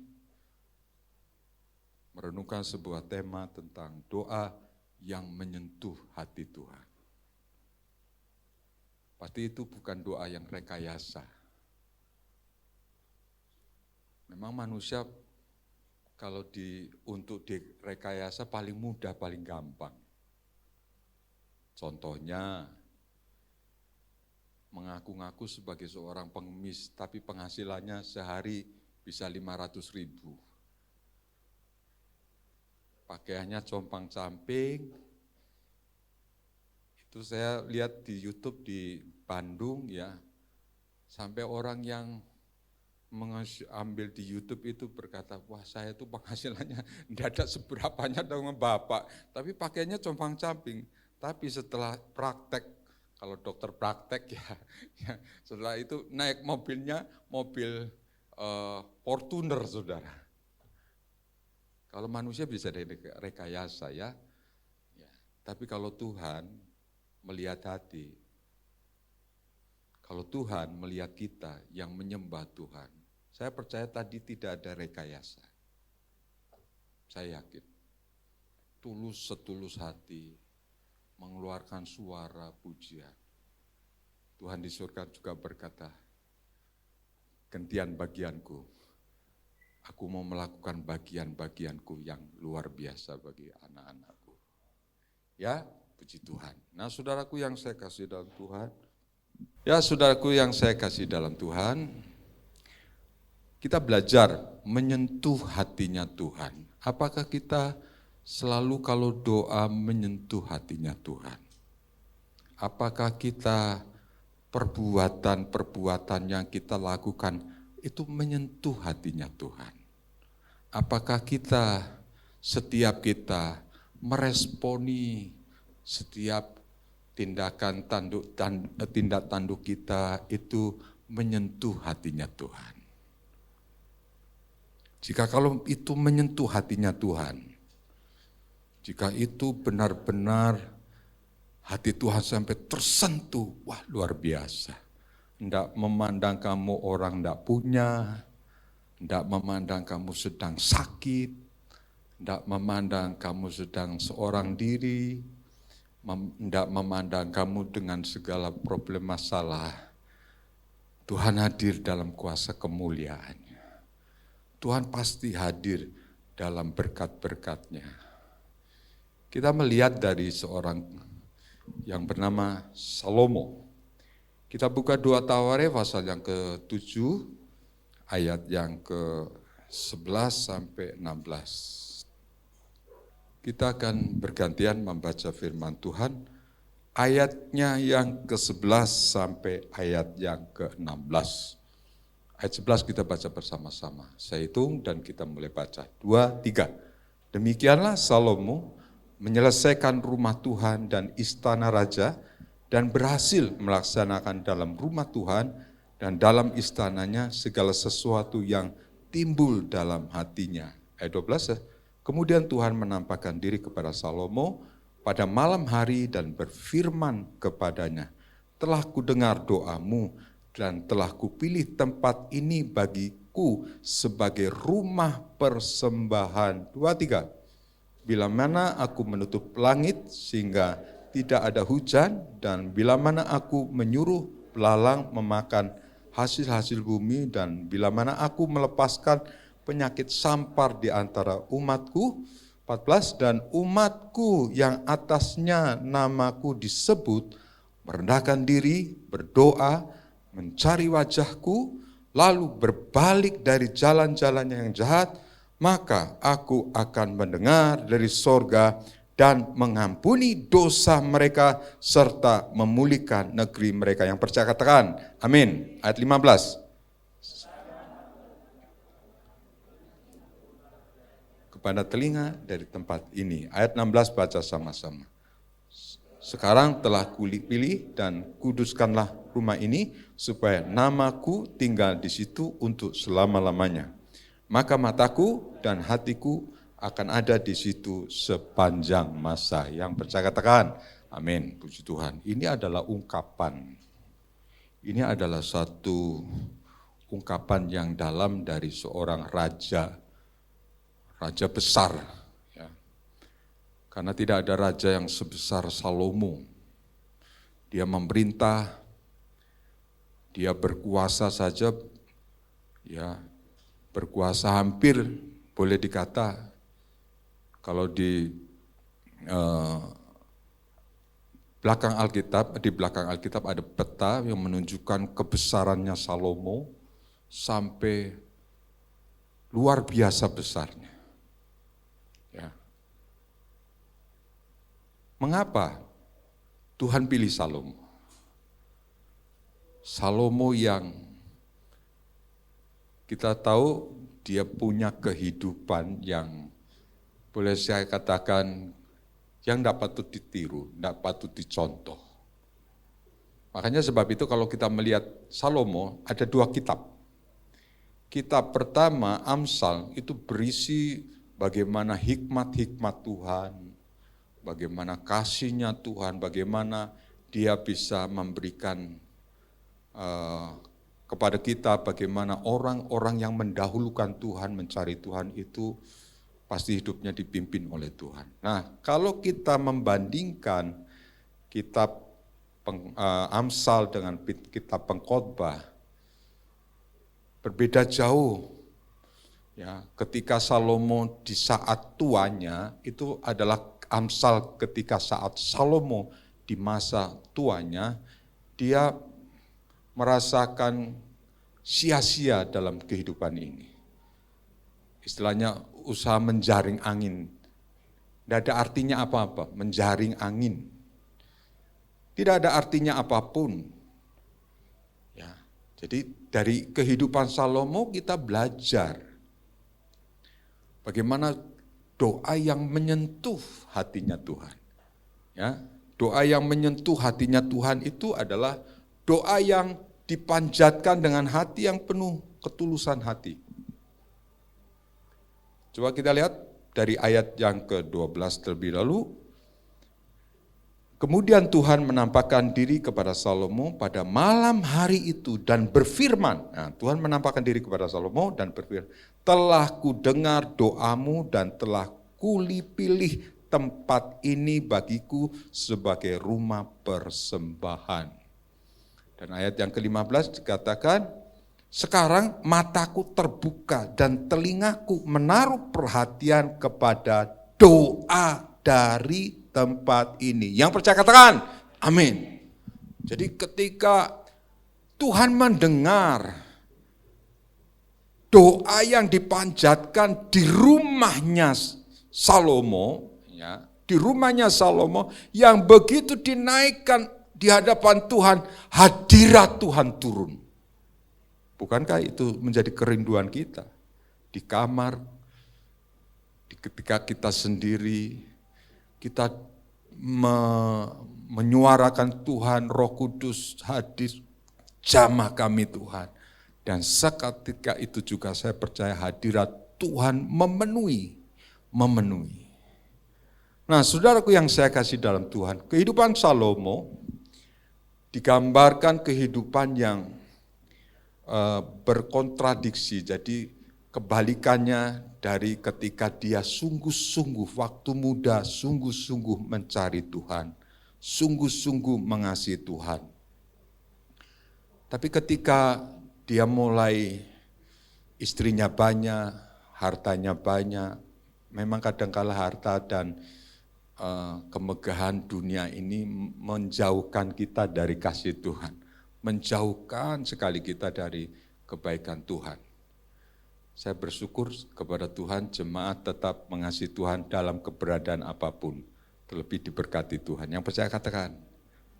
merenungkan sebuah tema tentang doa yang menyentuh hati Tuhan. Pasti itu bukan doa yang rekayasa. Memang manusia kalau untuk direkayasa paling mudah, paling gampang. Contohnya, mengaku-ngaku sebagai seorang pengemis, tapi penghasilannya sehari bisa 500.000. Pakaiannya compang-camping. Itu saya lihat di YouTube di Bandung ya, sampai orang yang mengambil di YouTube itu berkata, wah saya tuh penghasilannya tidak ada seberapanya dengan Bapak, tapi pakaiannya compang-camping. Tapi setelah praktek, kalau dokter praktek ya setelah itu naik mobilnya, mobil Fortuner saudara. Kalau manusia bisa rekayasa ya. Tapi kalau Tuhan melihat hati, kalau Tuhan melihat kita yang menyembah Tuhan, saya percaya tadi tidak ada rekayasa. Saya yakin, tulus setulus hati, mengeluarkan suara pujian. Tuhan di surga juga berkata, gantian bagianku, aku mau melakukan bagian-bagianku yang luar biasa bagi anak-anakku. Ya, puji Tuhan. Nah saudaraku yang saya kasih dalam Tuhan, kita belajar menyentuh hatinya Tuhan. Apakah kita selalu kalau doa menyentuh hatinya Tuhan? Apakah kita perbuatan-perbuatan yang kita lakukan itu menyentuh hatinya Tuhan? Apakah kita setiap kita meresponi setiap tindakan tindak tanduk kita itu menyentuh hatinya Tuhan. Jika kalau itu menyentuh hatinya Tuhan, jika itu benar-benar hati Tuhan sampai tersentuh, wah luar biasa. Tidak memandang kamu orang tidak punya, tidak memandang kamu sedang sakit, tidak memandang kamu sedang seorang diri, tidak memandang kamu dengan segala problem masalah. Tuhan hadir dalam kuasa kemuliaan-Nya. Tuhan pasti hadir dalam berkat-berkat-Nya. Kita melihat dari seorang yang bernama Salomo. Kita buka 2 Tawarikh pasal yang ke-7, ayat yang ke-11 sampai 16. Kita akan bergantian membaca firman Tuhan, ayatnya yang ke-11 sampai ayat yang ke-16. Ayat 11 kita baca bersama-sama. Saya hitung dan kita mulai baca. 2, 3. Demikianlah Salomo menyelesaikan rumah Tuhan dan istana raja dan berhasil melaksanakan dalam rumah Tuhan dan dalam istananya segala sesuatu yang timbul dalam hatinya. Ayat 12. Kemudian Tuhan menampakkan diri kepada Salomo pada malam hari dan berfirman kepadanya, telah kudengar doamu dan telah kupilih tempat ini bagiku sebagai rumah persembahan. 2, 3. Bila mana aku menutup langit sehingga tidak ada hujan dan bila mana aku menyuruh belalang memakan hasil-hasil bumi dan bila mana aku melepaskan penyakit sampar di antara umatku, 14, dan umatku yang atasnya namaku disebut, merendahkan diri, berdoa, mencari wajahku, lalu berbalik dari jalan-jalannya yang jahat, maka aku akan mendengar dari sorga dan mengampuni dosa mereka serta memulihkan negeri mereka. Yang percaya katakan, amin. Ayat 15. Pada telinga dari tempat ini. Ayat 16 baca sama-sama. Sekarang telah kupilih dan kuduskanlah rumah ini supaya namaku tinggal di situ untuk selama-lamanya. Maka mataku dan hatiku akan ada di situ sepanjang masa. Yang percaya katakan, amin. Puji Tuhan. Ini adalah ungkapan. Ini adalah satu ungkapan yang dalam dari seorang raja besar, ya. Karena tidak ada raja yang sebesar Salomo. Dia memerintah, dia berkuasa saja, ya, berkuasa hampir boleh dikata kalau di belakang Alkitab ada peta yang menunjukkan kebesarannya Salomo sampai luar biasa besarnya. Ya. Mengapa Tuhan pilih Salomo? Salomo yang kita tahu dia punya kehidupan yang boleh saya katakan yang tidak patut ditiru, tidak patut dicontoh. Makanya sebab itu kalau kita melihat Salomo ada 2 kitab. Kitab pertama Amsal itu berisi bagaimana hikmat-hikmat Tuhan, bagaimana kasih-Nya Tuhan, bagaimana Dia bisa memberikan kepada kita, bagaimana orang-orang yang mendahulukan Tuhan, mencari Tuhan itu pasti hidupnya dipimpin oleh Tuhan. Nah, kalau kita membandingkan kitab Amsal dengan kitab Pengkhotbah, berbeda jauh. Ya, ketika Salomo di saat tuanya itu adalah Amsal ketika saat Salomo di masa tuanya, dia merasakan sia-sia dalam kehidupan ini. Istilahnya usaha menjaring angin. Tidak ada artinya apa-apa, menjaring angin. Tidak ada artinya apapun. Ya, jadi dari kehidupan Salomo kita belajar bagaimana doa yang menyentuh hatinya Tuhan. Ya, doa yang menyentuh hatinya Tuhan itu adalah doa yang dipanjatkan dengan hati yang penuh ketulusan hati. Coba kita lihat dari ayat yang ke-12 terlebih dahulu. Kemudian Tuhan menampakkan diri kepada Salomo pada malam hari itu dan berfirman. Nah, Tuhan menampakkan diri kepada Salomo dan berfirman, telah kudengar doamu dan telah kulipilih tempat ini bagiku sebagai rumah persembahan. Dan ayat yang ke-15 dikatakan, sekarang mataku terbuka dan telingaku menaruh perhatian kepada doa dari tempat ini. Yang percaya katakan, amin. Jadi ketika Tuhan mendengar doa yang dipanjatkan di rumahnya Salomo, ya, di rumahnya Salomo yang begitu dinaikkan di hadapan Tuhan, hadirat Tuhan turun. Bukankah itu menjadi kerinduan kita di kamar, ketika kita sendiri, kita menyuarakan Tuhan, Roh Kudus hadir, jamah kami Tuhan. Dan seketika itu juga saya percaya hadirat Tuhan memenuhi. Nah, saudaraku yang saya kasih dalam Tuhan, kehidupan Salomo digambarkan kehidupan yang berkontradiksi. Jadi kebalikannya dari ketika dia sungguh-sungguh waktu muda, sungguh-sungguh mencari Tuhan, sungguh-sungguh mengasihi Tuhan. Tapi ketika dia mulai istrinya banyak, hartanya banyak, memang kadangkala harta dan kemegahan dunia ini menjauhkan kita dari kasih Tuhan, menjauhkan sekali kita dari kebaikan Tuhan. Saya bersyukur kepada Tuhan, jemaat tetap mengasihi Tuhan dalam keberadaan apapun, terlebih diberkati Tuhan. Yang percaya katakan,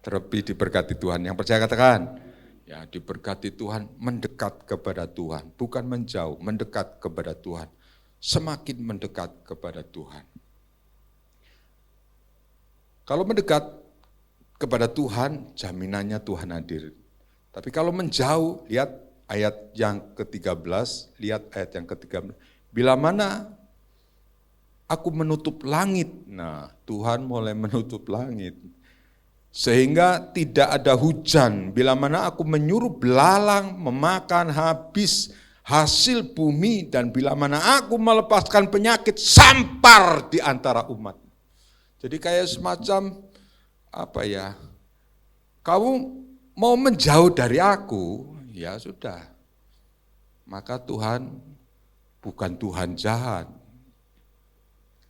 terlebih diberkati Tuhan. Yang percaya katakan, ya diberkati Tuhan, mendekat kepada Tuhan, bukan menjauh, mendekat kepada Tuhan, semakin mendekat kepada Tuhan. Kalau mendekat kepada Tuhan, jaminannya Tuhan hadir. Tapi kalau menjauh, lihat ayat yang ke-13, lihat ayat yang ke-13. Bila mana aku menutup langit, nah Tuhan mulai menutup langit. Sehingga tidak ada hujan, bila mana aku menyuruh belalang memakan habis hasil bumi, dan bila mana aku melepaskan penyakit sampar di antara umat. Jadi kayak semacam kamu mau menjauh dari aku, ya sudah. Maka Tuhan bukan Tuhan jahat.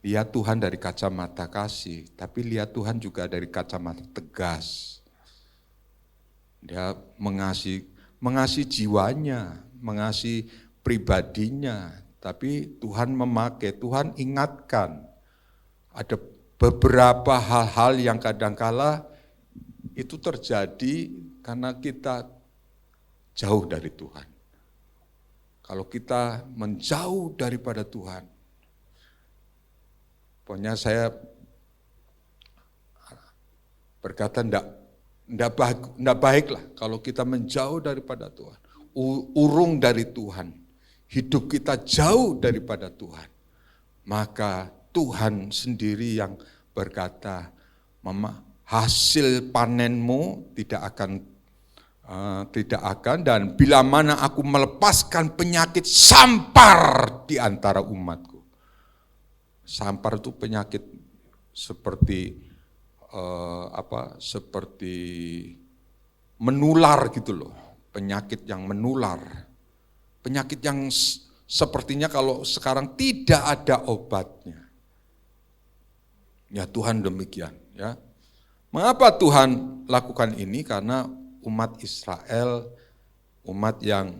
Lihat Tuhan dari kacamata kasih, tapi lihat Tuhan juga dari kacamata tegas. Dia mengasihi jiwanya, mengasihi pribadinya, tapi Tuhan memakai, Tuhan ingatkan. Ada beberapa hal-hal yang kadangkala itu terjadi karena kita jauh dari Tuhan. Kalau kita menjauh daripada Tuhan, pokoknya saya berkata enggak baiklah kalau kita menjauh daripada Tuhan, urung dari Tuhan, hidup kita jauh daripada Tuhan. Maka Tuhan sendiri yang berkata, hasil panenmu tidak akan, dan bila mana aku melepaskan penyakit sampar di antara umatku. Sampar itu penyakit seperti seperti menular gitu loh, penyakit yang menular, penyakit yang sepertinya kalau sekarang tidak ada obatnya. Ya Tuhan demikian ya. Mengapa Tuhan lakukan ini? Karena umat Israel, umat yang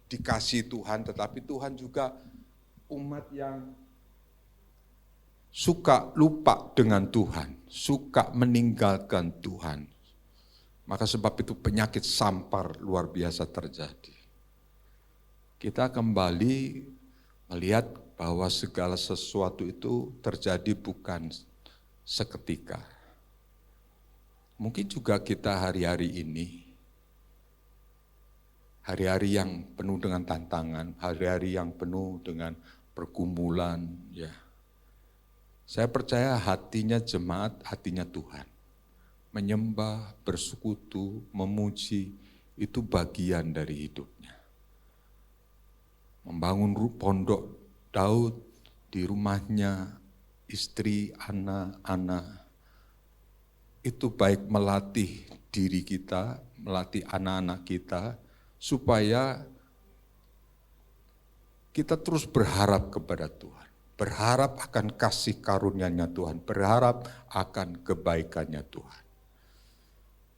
dikasihi Tuhan, tetapi Tuhan juga umat yang suka lupa dengan Tuhan, suka meninggalkan Tuhan. Maka sebab itu penyakit sampar luar biasa terjadi. Kita kembali melihat bahwa segala sesuatu itu terjadi bukan seketika. Mungkin juga kita hari-hari ini, hari-hari yang penuh dengan tantangan, hari-hari yang penuh dengan pergumulan, ya. Saya percaya hatinya jemaat, hatinya Tuhan. Menyembah, bersekutu, memuji, itu bagian dari hidupnya. Membangun pondok Daud di rumahnya, istri, anak-anak, itu baik melatih diri kita, melatih anak-anak kita, supaya kita terus berharap kepada Tuhan. Berharap akan kasih karunia-Nya Tuhan, berharap akan kebaikannya Tuhan.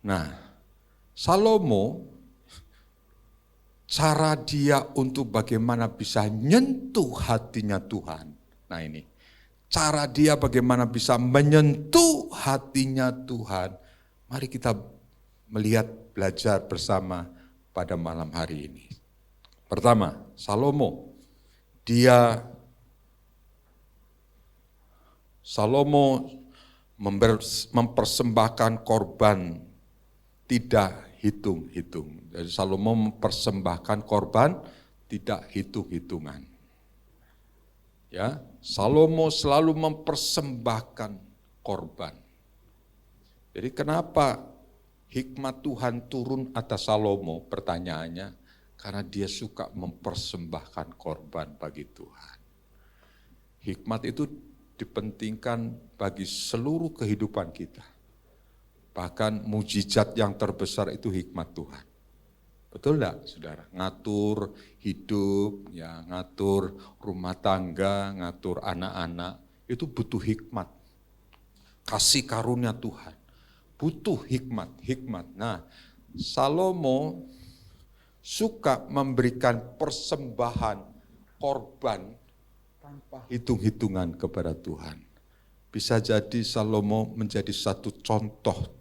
Nah, Salomo, cara dia untuk bagaimana bisa nyentuh hatinya Tuhan. Nah ini, cara dia bagaimana bisa menyentuh hatinya Tuhan. Mari kita melihat, belajar bersama pada malam hari ini. Pertama, Salomo mempersembahkan korban tidak hitung-hitung. Jadi Salomo mempersembahkan korban tidak hitung-hitungan. Ya, Salomo selalu mempersembahkan korban. Jadi kenapa hikmat Tuhan turun atas Salomo? Pertanyaannya, karena dia suka mempersembahkan korban bagi Tuhan. Hikmat itu dipentingkan bagi seluruh kehidupan kita. Bahkan mujizat yang terbesar itu hikmat Tuhan. Betul enggak, saudara? Ngatur hidup, ya, ngatur rumah tangga, ngatur anak-anak, itu butuh hikmat. Kasih karunia Tuhan. Butuh hikmat. Nah, Salomo suka memberikan persembahan korban tanpa hitung-hitungan kepada Tuhan. Bisa jadi Salomo menjadi satu contoh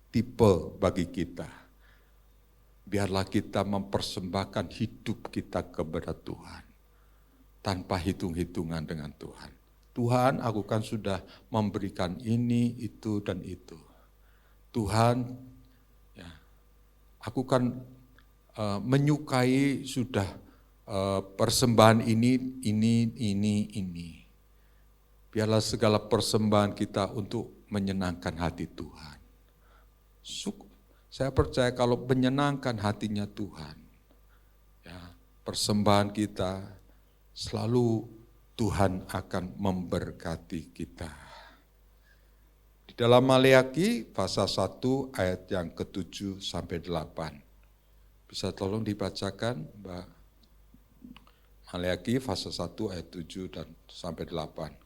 tipe bagi kita. Biarlah kita mempersembahkan hidup kita kepada Tuhan. Tanpa hitung-hitungan dengan Tuhan. Tuhan, aku kan sudah memberikan ini, itu, dan itu. Tuhan, ya, aku kan menyukai sudah persembahan ini. Biarlah segala persembahan kita untuk menyenangkan hati Tuhan. Saya percaya kalau menyenangkan hatinya Tuhan, ya, persembahan kita selalu Tuhan akan memberkati kita. Di dalam Maleakhi pasal 1 ayat yang ke-7 sampai 8. Bisa tolong dibacakan, Mbak? Maleakhi pasal 1 ayat 7 dan sampai 8.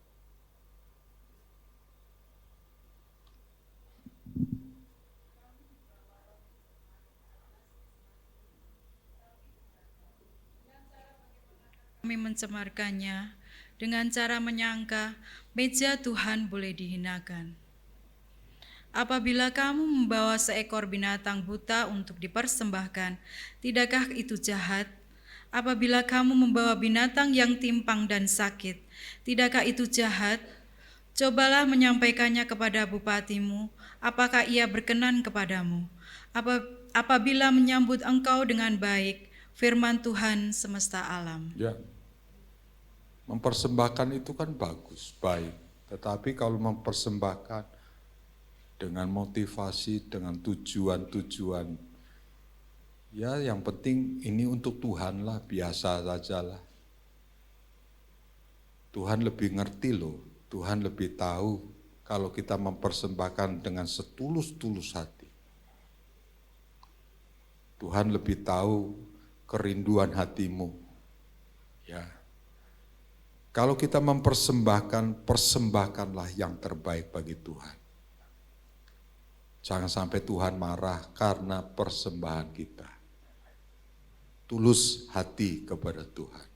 Kami mencemarkannya dengan cara menyangka meja Tuhan boleh dihinakan. Apabila kamu membawa seekor binatang buta untuk dipersembahkan, tidakkah itu jahat? Apabila kamu membawa binatang yang timpang dan sakit, tidakkah itu jahat? Cobalah menyampaikannya kepada bupatimu, apakah ia berkenan kepadamu? Apabila menyambut engkau dengan baik, firman Tuhan semesta alam. Ya, mempersembahkan itu kan bagus, baik. Tetapi kalau mempersembahkan dengan motivasi, dengan tujuan-tujuan, ya yang penting ini untuk Tuhan lah, biasa sajalah. Tuhan lebih ngerti loh, Tuhan lebih tahu kalau kita mempersembahkan dengan setulus-tulus hati. Tuhan lebih tahu kerinduan hatimu. Ya. Kalau kita mempersembahkan, persembahkanlah yang terbaik bagi Tuhan. Jangan sampai Tuhan marah karena persembahan kita. Tulus hati kepada Tuhan.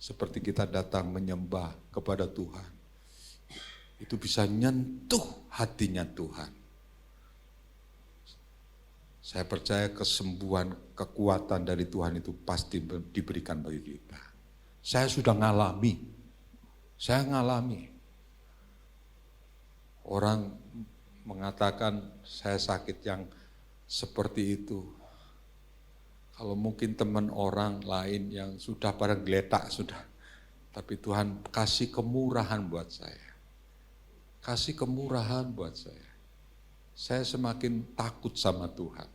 Seperti kita datang menyembah kepada Tuhan. Itu bisa nyentuh hatinya Tuhan. Saya percaya kesembuhan, kekuatan dari Tuhan itu pasti diberikan bagi kita. Saya sudah ngalami, Saya ngalami. Orang mengatakan saya sakit yang seperti itu. Kalau mungkin teman orang lain yang sudah pada geletak sudah. Tapi Tuhan kasih kemurahan buat saya. Kasih kemurahan buat saya. Saya semakin takut sama Tuhan.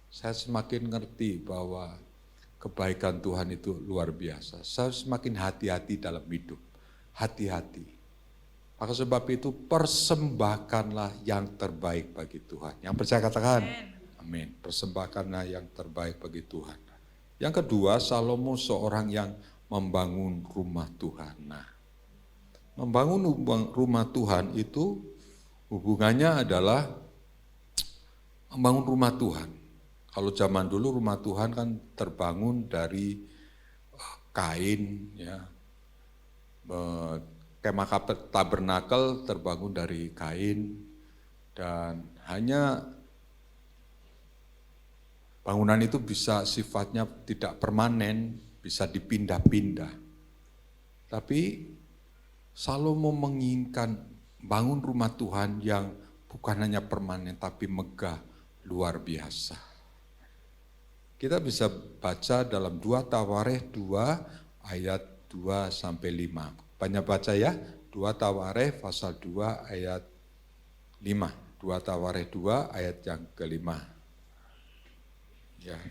Saya semakin ngerti bahwa kebaikan Tuhan itu luar biasa. Saya semakin hati-hati dalam hidup. Hati-hati. Maka sebab itu persembahkanlah yang terbaik bagi Tuhan. Yang percaya katakan, amin. Persembahkanlah yang terbaik bagi Tuhan. Yang kedua, Salomo seorang yang membangun rumah Tuhan. Nah, membangun rumah Tuhan itu hubungannya adalah membangun rumah Tuhan. Kalau zaman dulu rumah Tuhan kan terbangun dari kain, ya. Kemah tabernakel terbangun dari kain dan hanya bangunan itu bisa sifatnya tidak permanen, bisa dipindah-pindah. Tapi Salomo menginginkan bangun rumah Tuhan yang bukan hanya permanen tapi megah, luar biasa. Kita bisa baca dalam 2 Tawarikh 2 ayat 2 sampai 5. Banyak baca ya, 2 Tawarikh pasal 2 ayat 5. 2 Tawarikh 2 ayat yang kelima. Ya.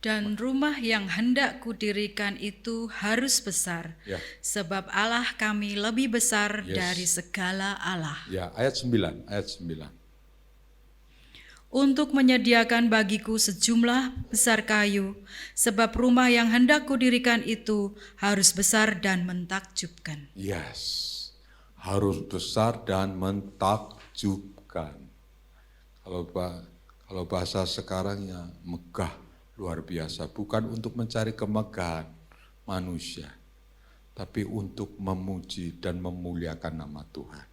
Dan rumah yang hendak kudirikan itu harus besar, Ya. sebab Allah kami lebih besar Yes. dari segala Allah. Ya, ayat 9, ayat 9. Untuk menyediakan bagiku sejumlah besar kayu, sebab rumah yang hendak kudirikan itu harus besar dan mentakjubkan. Yes, harus besar dan mentakjubkan. Kalau bahasa sekarang ya megah, luar biasa. Bukan untuk mencari kemegahan manusia, tapi untuk memuji dan memuliakan nama Tuhan.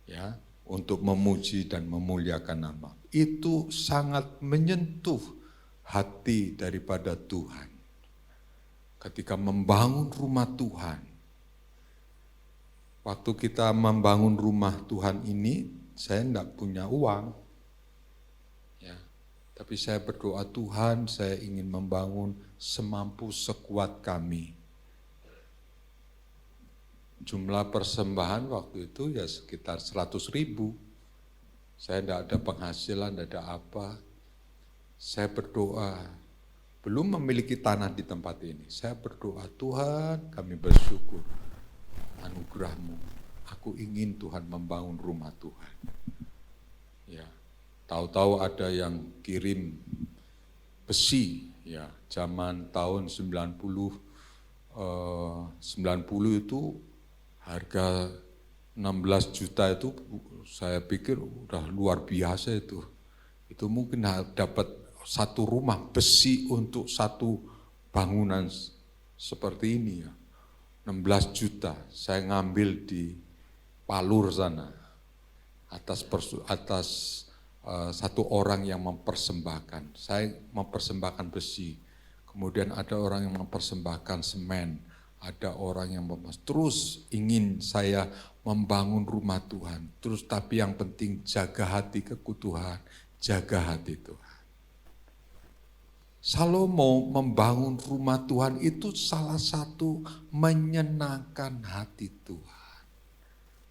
Ya, untuk memuji dan memuliakan nama. Itu sangat menyentuh hati daripada Tuhan. Ketika membangun rumah Tuhan, waktu kita membangun rumah Tuhan ini, saya enggak punya uang. Ya, tapi saya berdoa, Tuhan, saya ingin membangun semampu sekuat kami. Jumlah persembahan waktu itu ya sekitar 100.000. Saya tidak ada penghasilan, tidak ada apa. Saya berdoa, belum memiliki tanah di tempat ini. Saya berdoa, Tuhan kami bersyukur anugerah-Mu. Aku ingin Tuhan membangun rumah Tuhan. Ya, tahu-tahu ada yang kirim besi, ya zaman tahun 90 itu harga 16 juta itu saya pikir udah luar biasa itu. Itu mungkin dapat satu rumah besi untuk satu bangunan seperti ini ya. 16 juta saya ngambil di Palur sana. Atas satu orang yang mempersembahkan. Saya mempersembahkan besi. Kemudian ada orang yang mempersembahkan semen. Ada orang yang terus ingin saya membangun rumah Tuhan. Terus tapi yang penting jaga hati kekuduhan, jaga hati Tuhan. Salomo membangun rumah Tuhan itu salah satu menyenangkan hati Tuhan.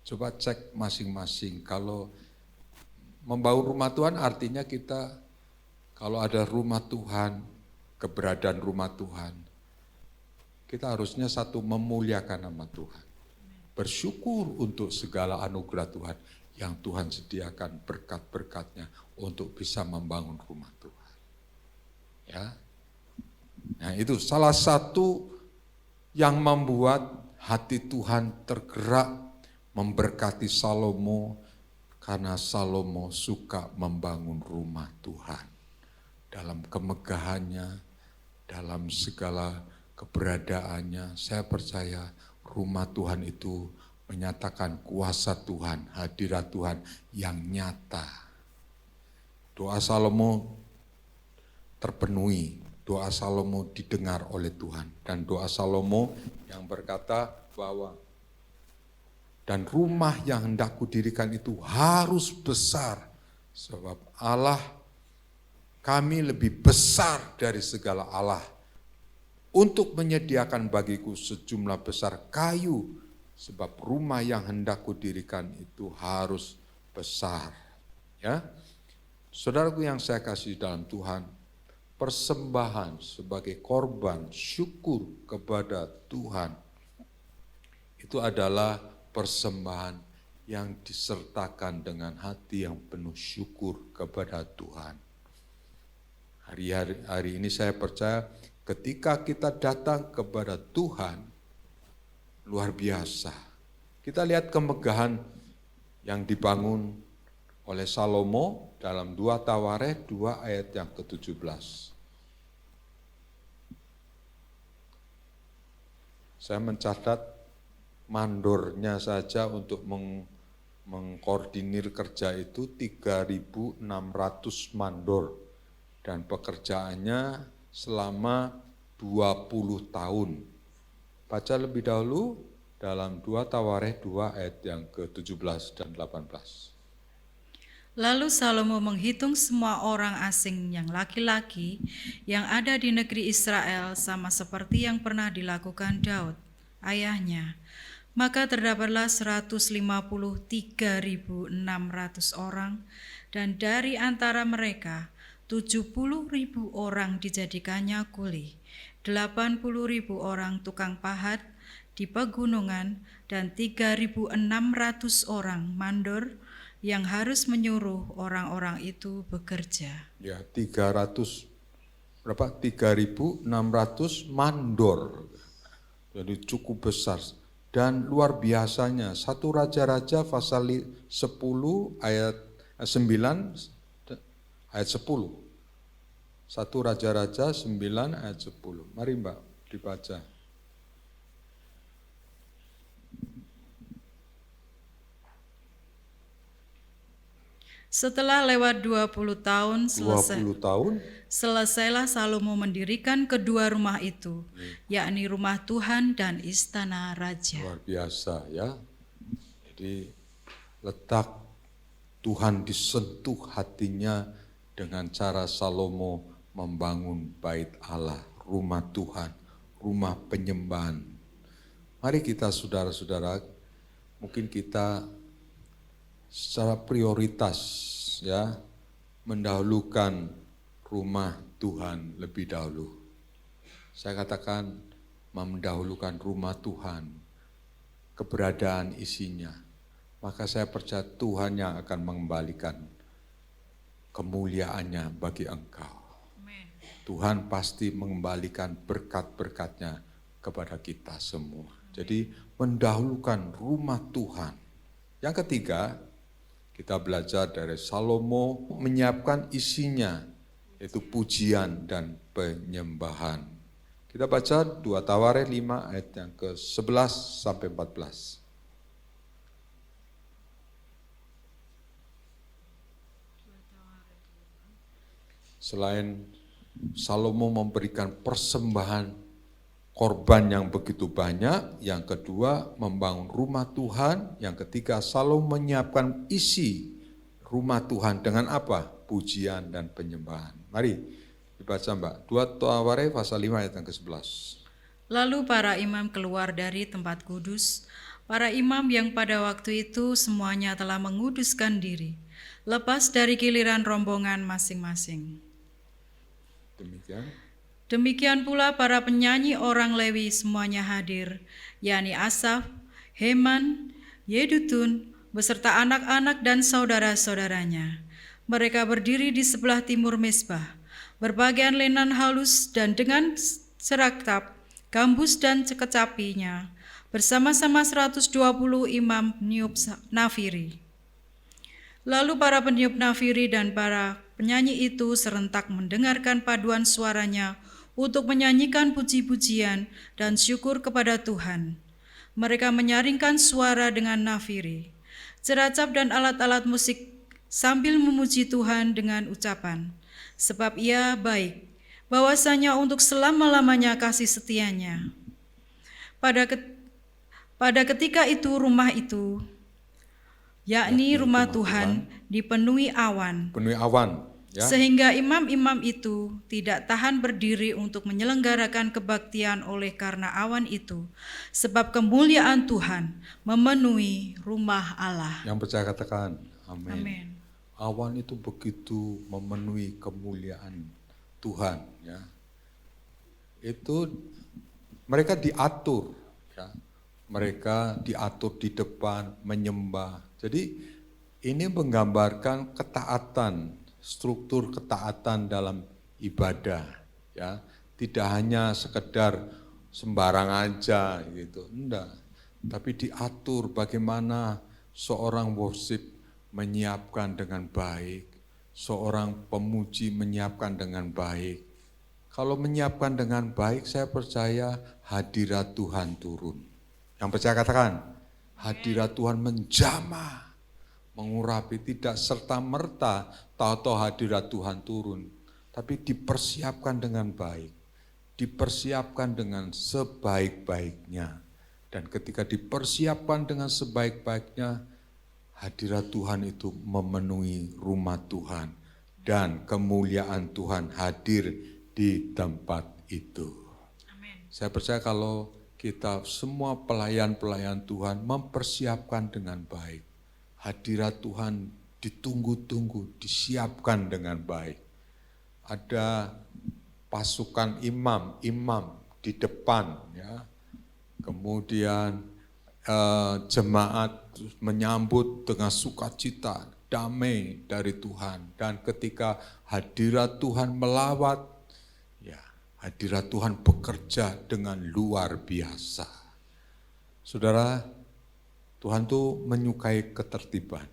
Coba cek masing-masing, kalau membangun rumah Tuhan artinya kita kalau ada rumah Tuhan, keberadaan rumah Tuhan, kita harusnya satu memuliakan nama Tuhan. Bersyukur untuk segala anugerah Tuhan yang Tuhan sediakan berkat-berkatnya untuk bisa membangun rumah Tuhan. Ya. Nah, itu salah satu yang membuat hati Tuhan tergerak memberkati Salomo karena Salomo suka membangun rumah Tuhan. Dalam kemegahannya, dalam segala keberadaannya, saya percaya rumah Tuhan itu menyatakan kuasa Tuhan, hadirat Tuhan yang nyata. Doa Salomo terpenuhi, doa Salomo didengar oleh Tuhan. Dan doa Salomo yang berkata, bawah. Dan rumah yang hendak kudirikan itu harus besar, sebab Allah kami lebih besar dari segala Allah, untuk menyediakan bagiku sejumlah besar kayu, sebab rumah yang hendak kudirikan itu harus besar. Ya, saudaraku yang saya kasih dalam Tuhan, persembahan sebagai korban syukur kepada Tuhan itu adalah persembahan yang disertakan dengan hati yang penuh syukur kepada Tuhan. Hari ini saya percaya ketika kita datang kepada Tuhan, luar biasa. Kita lihat kemegahan yang dibangun oleh Salomo dalam 2 Tawarikh 2 ayat yang ke-17. Saya mencatat mandornya saja untuk mengkoordinir kerja itu 3.600 mandor dan pekerjaannya selama 20 tahun. Baca lebih dahulu dalam 2 Tawarikh 2 ayat yang ke-17 dan 18. Lalu Salomo menghitung semua orang asing yang laki-laki yang ada di negeri Israel sama seperti yang pernah dilakukan Daud, ayahnya. Maka terdapatlah 153.600 orang, dan dari antara mereka 70.000 orang dijadikannya kuli, 80.000 orang tukang pahat di pegunungan, dan 3.600 orang mandor yang harus menyuruh orang-orang itu bekerja. Ya, 300 3.600 mandor. Jadi cukup besar. Dan luar biasanya, 1 Raja-Raja pasal 10 ayat 9 ayat 10. 1 Raja-Raja 9 ayat 10. Mari Mbak dibaca. Setelah lewat 20 tahun, 20 tahun, selesailah Salomo mendirikan kedua rumah itu, yakni rumah Tuhan dan istana raja. luar biasa ya. Jadi letak Tuhan disentuh hatinya dengan cara Salomo membangun bait Allah, rumah Tuhan, rumah penyembahan. Mari kita saudara-saudara, mungkin kita secara prioritas ya mendahulukan rumah Tuhan lebih dahulu. Saya katakan mendahulukan rumah Tuhan, keberadaan isinya. Maka saya percaya Tuhan yang akan mengembalikan kemuliaannya bagi engkau. Amen. Tuhan pasti mengembalikan berkat-berkatnya kepada kita semua. Jadi mendahulukan rumah Tuhan. Yang ketiga, kita belajar dari Salomo menyiapkan isinya, yaitu pujian dan penyembahan. Kita baca 2 Tawarikh 5 ayat yang ke-11 sampai 14. Selain Salomo memberikan persembahan korban yang begitu banyak, yang kedua membangun rumah Tuhan, yang ketiga Salomo menyiapkan isi rumah Tuhan dengan apa? Pujian dan penyembahan. Mari dibaca Mbak, 2 Tawarikh pasal 5 ayat yang ke-11. Lalu para imam keluar dari tempat kudus, para imam yang pada waktu itu semuanya telah menguduskan diri, lepas dari giliran rombongan masing-masing. Demikian pula para penyanyi orang Lewi semuanya hadir, yakni Asaf, Heman, Yedutun, beserta anak-anak dan saudara-saudaranya. Mereka berdiri di sebelah timur mezbah, berpakaian lenan halus dan dengan serakap, gambus dan kecapinya, bersama-sama 120 imam niup nafiri. Lalu para peniup nafiri dan para penyanyi itu serentak mendengarkan paduan suaranya untuk menyanyikan puji-pujian dan syukur kepada Tuhan. Mereka menyaringkan suara dengan nafiri, ceracap dan alat-alat musik sambil memuji Tuhan dengan ucapan, sebab Ia baik, bahwasanya untuk selama-lamanya kasih setianya. Pada ketika itu rumah itu, yakni rumah Tuhan, dipenuhi awan, Penuhi awan, ya. sehingga imam-imam itu tidak tahan berdiri untuk menyelenggarakan kebaktian oleh karena awan itu, sebab kemuliaan Tuhan memenuhi rumah Allah. Yang percaya katakan, amin. Amin. Awan itu begitu memenuhi kemuliaan Tuhan, ya. Itu mereka diatur, ya. Mereka diatur di depan menyembah. Jadi ini menggambarkan ketaatan, struktur ketaatan dalam ibadah, ya. Tidak hanya sekedar sembarang aja gitu, enggak. Tapi diatur bagaimana seorang worship menyiapkan dengan baik, seorang pemuji menyiapkan dengan baik. Kalau menyiapkan dengan baik, saya percaya hadirat Tuhan turun. Yang percaya katakan, hadirat Tuhan menjamah, mengurapi, tidak serta-merta tahu-tahu hadirat Tuhan turun. Tapi dipersiapkan dengan baik, dipersiapkan dengan sebaik-baiknya. Dan ketika dipersiapkan dengan sebaik-baiknya, hadirat Tuhan itu memenuhi rumah Tuhan. Dan kemuliaan Tuhan hadir di tempat itu. Amin. Saya percaya kalau kita semua pelayan-pelayan Tuhan mempersiapkan dengan baik, hadirat Tuhan ditunggu-tunggu, disiapkan dengan baik. Ada pasukan imam di depan, ya. Kemudian jemaat menyambut dengan sukacita, damai dari Tuhan. Dan ketika hadirat Tuhan melawat, ya, hadirat Tuhan bekerja dengan luar biasa. Saudara, Tuhan tuh menyukai ketertiban.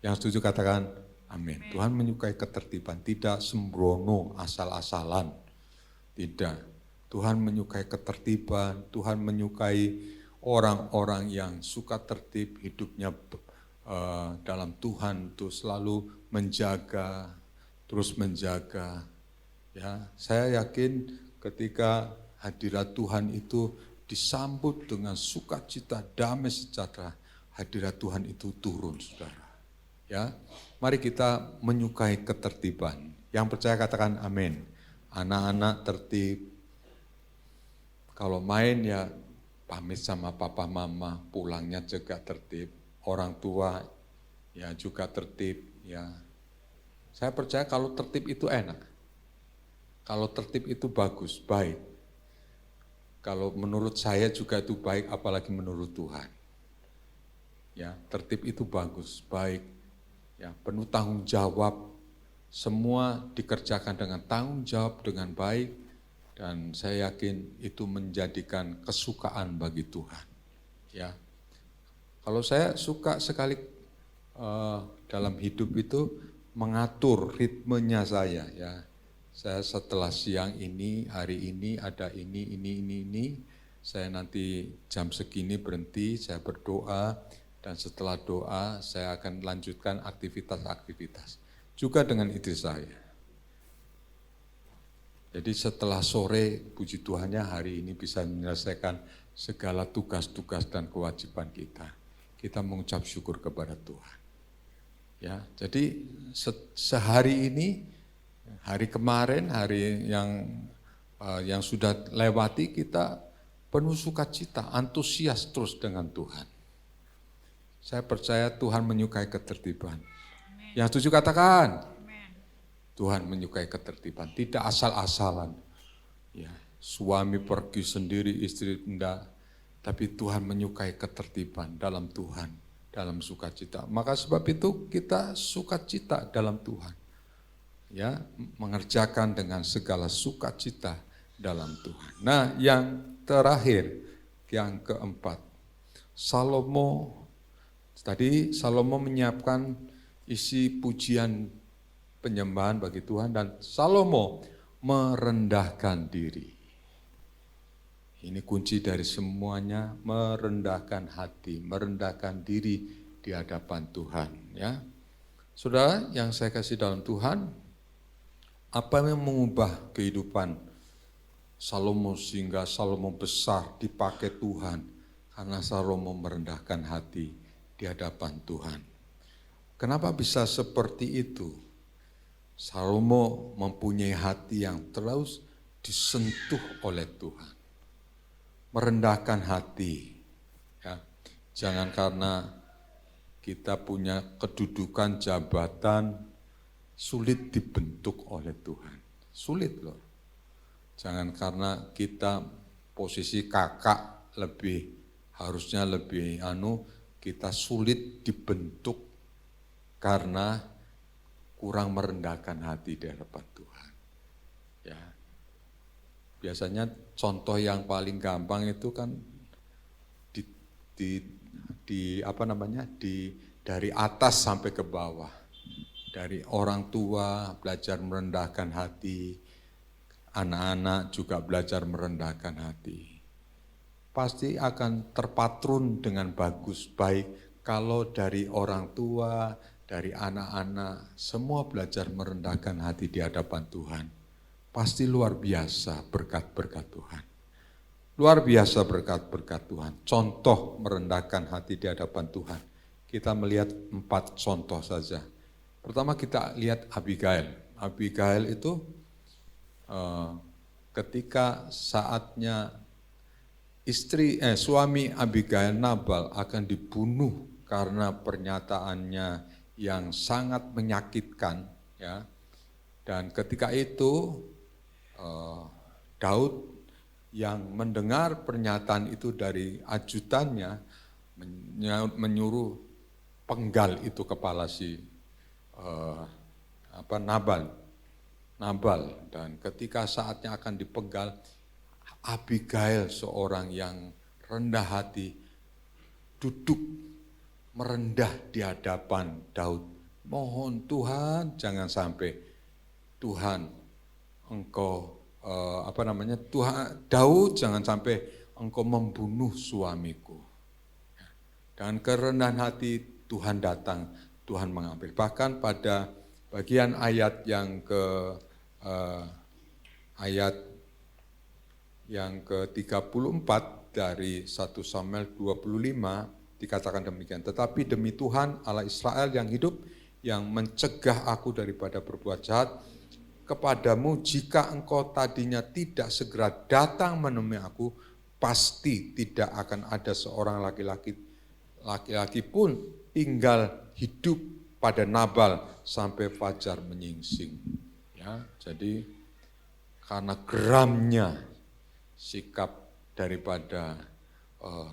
Yang setuju katakan amin. Tuhan menyukai ketertiban, tidak sembrono asal-asalan. Tidak. Tuhan menyukai ketertiban, Tuhan menyukai orang-orang yang suka tertib, hidupnya dalam Tuhan itu selalu menjaga, terus menjaga. Ya, saya yakin ketika hadirat Tuhan itu disambut dengan sukacita, damai sejahtera, hadirat Tuhan itu turun, saudara. Ya, mari kita menyukai ketertiban. Yang percaya katakan amin. Anak-anak tertib. Kalau main ya pamit sama papa mama, pulangnya juga tertib. Orang tua ya juga tertib. Ya, saya percaya kalau tertib itu enak. Kalau tertib itu bagus, baik. Kalau menurut saya juga itu baik, apalagi menurut Tuhan. Ya, tertib itu bagus, baik. Ya, penuh tanggung jawab. Semua dikerjakan dengan tanggung jawab dengan baik. Dan saya yakin itu menjadikan kesukaan bagi Tuhan. Ya, kalau saya suka sekali dalam hidup itu mengatur ritmenya saya. Ya, saya setelah siang ini, hari ini ada ini. Saya nanti jam segini berhenti, saya berdoa, dan setelah doa saya akan lanjutkan aktivitas-aktivitas. Juga dengan istri saya. Jadi setelah sore, puji Tuhannya hari ini bisa menyelesaikan segala tugas-tugas dan kewajiban kita. Kita mengucap syukur kepada Tuhan. Ya, jadi sehari ini, hari kemarin, hari yang sudah lewati, kita penuh sukacita, antusias terus dengan Tuhan. Saya percaya Tuhan menyukai ketertiban. Amen. Yang setuju katakan. Tuhan menyukai ketertiban, tidak asal-asalan. Ya, suami pergi sendiri, istri enggak, tapi Tuhan menyukai ketertiban dalam Tuhan, dalam sukacita. Maka sebab itu kita sukacita dalam Tuhan. Ya, mengerjakan dengan segala sukacita dalam Tuhan. Nah, yang terakhir, yang keempat, Salomo menyiapkan isi pujian penyembahan bagi Tuhan, dan Salomo merendahkan diri. Ini kunci dari semuanya, merendahkan hati, merendahkan diri di hadapan Tuhan. Ya, saudara yang saya kasih dalam Tuhan, apa yang mengubah kehidupan Salomo sehingga Salomo besar dipakai Tuhan? Karena Salomo merendahkan hati di hadapan Tuhan. Kenapa bisa seperti itu? Salomo mempunyai hati yang terus disentuh oleh Tuhan. Merendahkan hati. Ya. Jangan karena kita punya kedudukan jabatan sulit dibentuk oleh Tuhan. Sulit loh. Jangan karena kita posisi kakak harusnya lebih kita sulit dibentuk karena kurang merendahkan hati di hadapan Tuhan. Ya. Biasanya contoh yang paling gampang itu kan dari atas sampai ke bawah. Dari orang tua belajar merendahkan hati, anak-anak juga belajar merendahkan hati. Pasti akan terpatrun dengan bagus, baik kalau dari orang tua, dari anak-anak, semua belajar merendahkan hati di hadapan Tuhan. Pasti luar biasa berkat-berkat Tuhan. Luar biasa berkat-berkat Tuhan. Contoh merendahkan hati di hadapan Tuhan. Kita melihat 4 contoh saja. Pertama kita lihat Abigail. Abigail itu ketika saatnya suami Abigail Nabal akan dibunuh karena pernyataannya yang sangat menyakitkan, ya. Dan ketika itu Daud yang mendengar pernyataan itu dari ajutannya menyuruh penggal itu kepala si Nabal, dan ketika saatnya akan dipenggal, Abigail seorang yang rendah hati duduk merendah di hadapan Daud. Mohon Tuhan jangan sampai Tuhan engkau Tuhan Daud jangan sampai engkau membunuh suamiku. Dan kerendahan hati Tuhan datang, Tuhan mengambil. Bahkan pada bagian ayat yang ke-34 dari 1 Samuel 25 dikatakan demikian. Tetapi demi Tuhan Allah Israel yang hidup, yang mencegah aku daripada berbuat jahat kepadamu, jika engkau tadinya tidak segera datang menemui aku, pasti tidak akan ada seorang laki-laki pun tinggal hidup pada Nabal sampai fajar menyingsing. Ya, jadi karena geramnya sikap daripada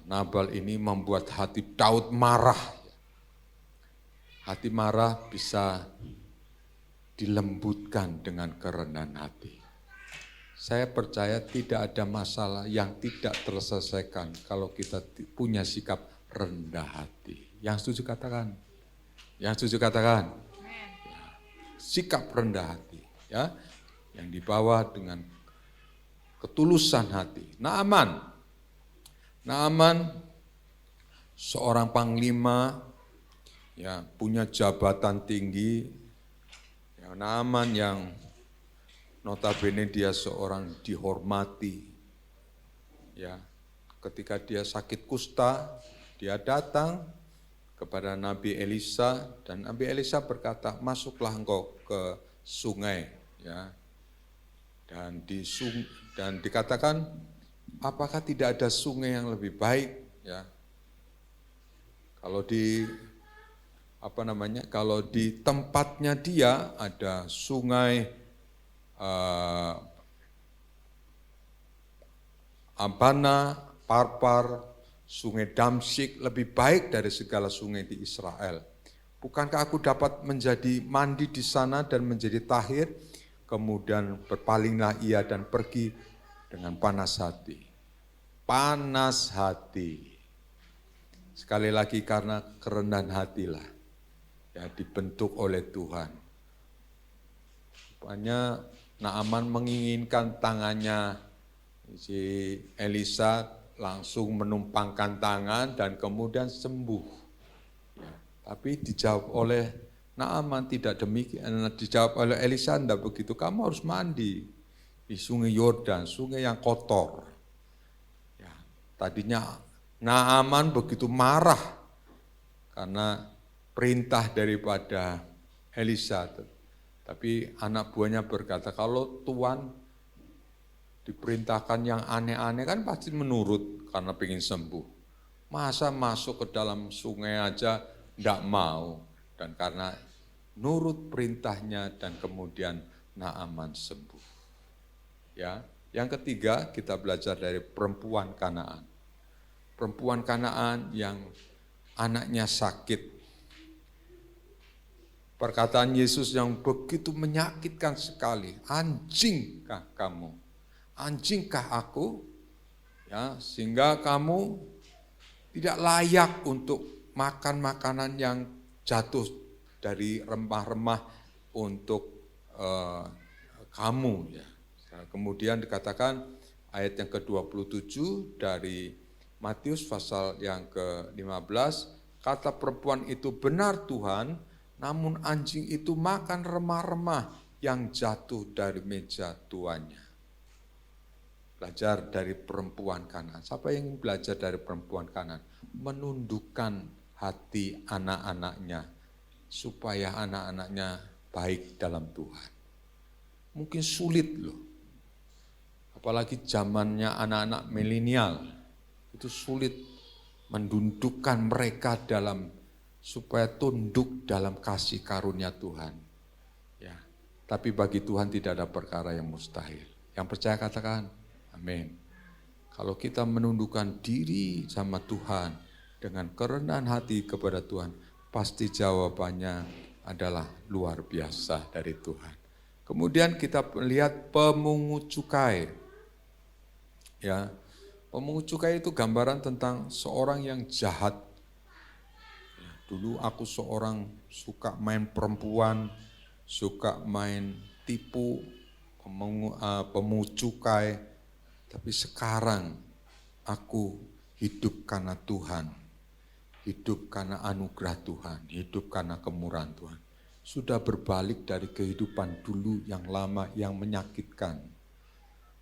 Nabal ini membuat hati Daud marah. Hati marah bisa dilembutkan dengan kerendahan hati. Saya percaya tidak ada masalah yang tidak terselesaikan kalau kita punya sikap rendah hati. Yang setuju katakan? Yang setuju katakan? Ya. Sikap rendah hati, ya, yang dibawa dengan ketulusan hati. Naaman seorang panglima, ya, punya jabatan tinggi. Ya, Naaman yang notabene dia seorang dihormati. Ya, ketika dia sakit kusta, dia datang kepada Nabi Elisa, dan Nabi Elisa berkata, masuklah engkau ke sungai, ya. Dan dikatakan, apakah tidak ada sungai yang lebih baik, ya? Kalau di tempatnya dia ada sungai Abana, Parpar, sungai Damsyik lebih baik dari segala sungai di Israel. Bukankah aku dapat menjadi mandi di sana dan menjadi tahir? Kemudian berpalinglah ia dan pergi dengan panas hati. Panas hati. Sekali lagi karena kerendahan hatilah, ya, dibentuk oleh Tuhan. Rupanya Naaman menginginkan tangannya si Elisa langsung menumpangkan tangan dan kemudian sembuh. Ya, tapi dijawab oleh Naaman tidak demikian, dijawab oleh Elisa, tidak begitu, kamu harus mandi di sungai Yordan, sungai yang kotor. Ya, tadinya Naaman begitu marah karena perintah daripada Elisa. Tapi anak buahnya berkata, kalau Tuhan diperintahkan yang aneh-aneh kan pasti menurut karena ingin sembuh. Masa masuk ke dalam sungai aja enggak mau. Dan karena nurut perintahnya dan kemudian Naaman sembuh. Ya, yang ketiga kita belajar dari perempuan Kanaan. Perempuan Kanaan yang anaknya sakit. Perkataan Yesus yang begitu menyakitkan sekali. Anjingkah kamu? Anjingkah aku? Ya, sehingga kamu tidak layak untuk makan makanan yang jatuh dari rempah-rempah untuk kamu. Ya. Kemudian dikatakan ayat yang ke-27 dari Matius pasal yang ke-15, kata perempuan itu, benar Tuhan, namun anjing itu makan remah-remah yang jatuh dari meja tuannya. Belajar dari perempuan Kanaan. Siapa yang ingin belajar dari perempuan Kanaan? Menundukkan hati anak-anaknya, supaya anak-anaknya baik dalam Tuhan. Mungkin sulit loh. Apalagi zamannya anak-anak milenial. Itu sulit mendundukkan mereka dalam supaya tunduk dalam kasih karunia Tuhan. Ya, tapi bagi Tuhan tidak ada perkara yang mustahil. Yang percaya katakan, amin. Kalau kita menundukkan diri sama Tuhan dengan kerendahan hati kepada Tuhan, pasti jawabannya adalah luar biasa dari Tuhan. Kemudian kita melihat pemungut cukai. Ya, pemungut cukai itu gambaran tentang seorang yang jahat. Dulu aku seorang suka main perempuan, suka main tipu, pemungut cukai. Tapi sekarang aku hidup karena Tuhan, hidup karena anugerah Tuhan, hidup karena kemurahan Tuhan. Sudah berbalik dari kehidupan dulu yang lama, yang menyakitkan.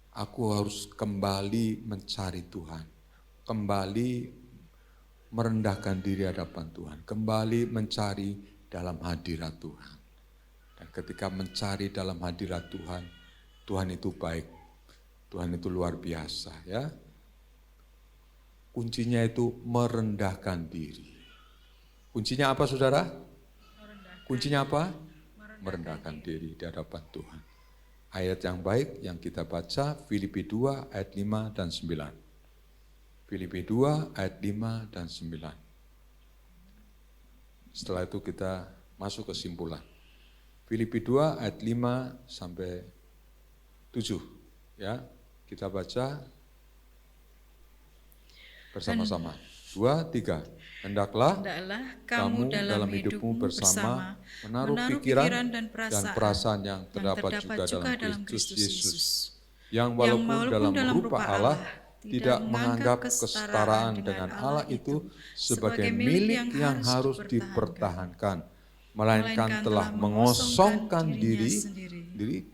Aku harus kembali mencari Tuhan, kembali merendahkan diri hadapan Tuhan, kembali mencari dalam hadirat Tuhan. Dan ketika mencari dalam hadirat Tuhan, Tuhan itu baik, Tuhan itu luar biasa ya. Kuncinya itu merendahkan diri. Kuncinya apa saudara? Kuncinya apa? Merendahkan diri di hadapan Tuhan. Ayat yang baik yang kita baca Filipi 2 ayat 5 dan 9. Filipi 2 ayat 5 dan 9. Setelah itu kita masuk kesimpulan. Filipi 2 ayat 5 sampai 7. Ya, kita baca bersama-sama. 2, 3. Hendaklah kamu dalam hidupmu bersama menaruh pikiran dan perasaan yang terdapat juga dalam Kristus Yesus, yang walaupun dalam rupa Allah tidak menganggap kesetaraan dengan Allah itu sebagai milik yang harus dipertahankan, melainkan telah mengosongkan diri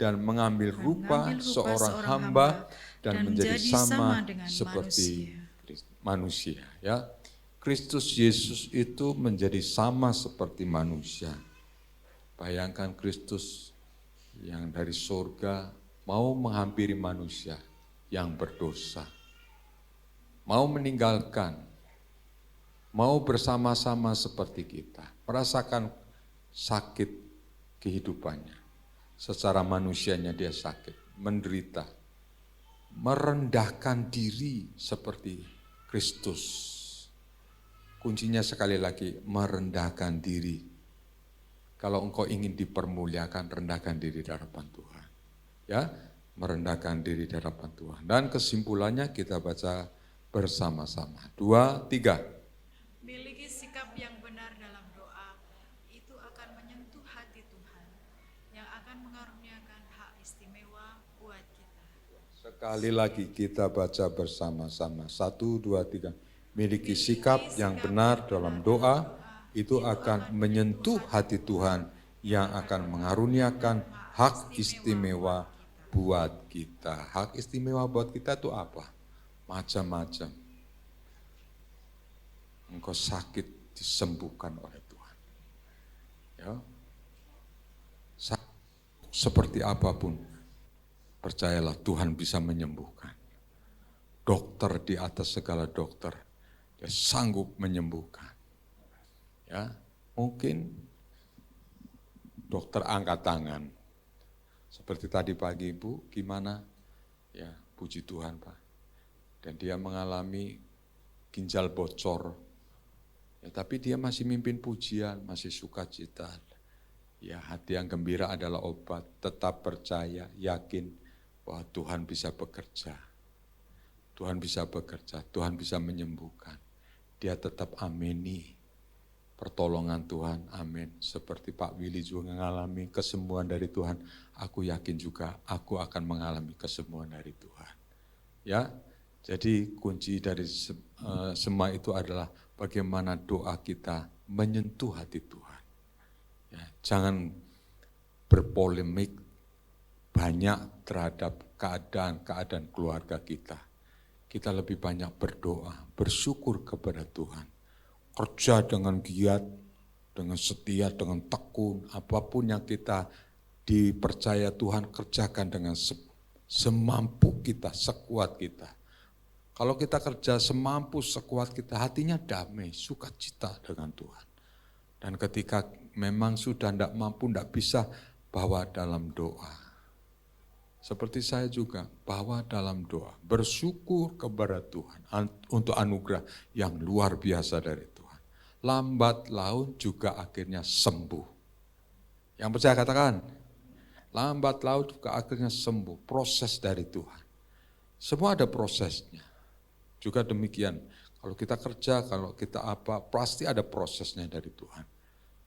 dan mengambil rupa seorang hamba dan menjadi sama seperti manusia. Ya, Kristus Yesus itu menjadi sama seperti manusia. Bayangkan Kristus yang dari surga mau menghampiri manusia yang berdosa. Mau meninggalkan, mau bersama-sama seperti kita. Merasakan sakit kehidupannya. Secara manusianya dia sakit, menderita. Merendahkan diri seperti Kristus. Kuncinya sekali lagi, merendahkan diri. Kalau engkau ingin dipermuliakan, rendahkan diri di hadapan Tuhan. Ya, merendahkan diri di hadapan Tuhan. Dan kesimpulannya kita baca bersama-sama. 2, 3. Miliki sikap yang benar dalam doa, itu akan menyentuh hati Tuhan, yang akan mengaruniakan hak istimewa buat kita. Sekali lagi kita baca bersama-sama. 1, 2, 3. Miliki sikap yang benar dalam doa, itu akan menyentuh hati Tuhan yang akan mengaruniakan hak istimewa buat kita. Hak istimewa buat kita itu apa? Macam-macam. engkau sakit disembuhkan oleh Tuhan. Ya, seperti apapun, percayalah Tuhan bisa menyembuhkan. Dokter di atas segala dokter, dia sanggup menyembuhkan. Ya, mungkin dokter angkat tangan. Seperti tadi pagi Ibu, gimana? Ya, puji Tuhan Pak. Dan dia mengalami ginjal bocor. Ya, tapi dia masih mimpin pujian, masih sukacita. Ya, hati yang gembira adalah obat. Tetap percaya, yakin bahwa Tuhan bisa bekerja. Tuhan bisa bekerja, Tuhan bisa menyembuhkan. Dia tetap amini pertolongan Tuhan, amin. Seperti Pak Willy juga mengalami kesembuhan dari Tuhan, aku yakin juga aku akan mengalami kesembuhan dari Tuhan. Ya, jadi kunci dari semua itu adalah bagaimana doa kita menyentuh hati Tuhan. Ya, jangan berpolemik banyak terhadap keadaan keluarga kita. Kita lebih banyak berdoa, bersyukur kepada Tuhan. Kerja dengan giat, dengan setia, dengan tekun, apapun yang kita dipercaya Tuhan kerjakan dengan semampu kita, sekuat kita. Kalau kita kerja semampu, sekuat kita, hatinya damai, sukacita dengan Tuhan. Dan ketika memang sudah tidak mampu, tidak bisa, bawa dalam doa. Seperti saya juga, bawa dalam doa, bersyukur kepada Tuhan untuk anugerah yang luar biasa dari Tuhan. Lambat laun juga akhirnya sembuh. Yang percaya katakan, lambat laun juga akhirnya sembuh, proses dari Tuhan. Semua ada prosesnya. Juga demikian, kalau kita kerja, kalau kita apa, pasti ada prosesnya dari Tuhan.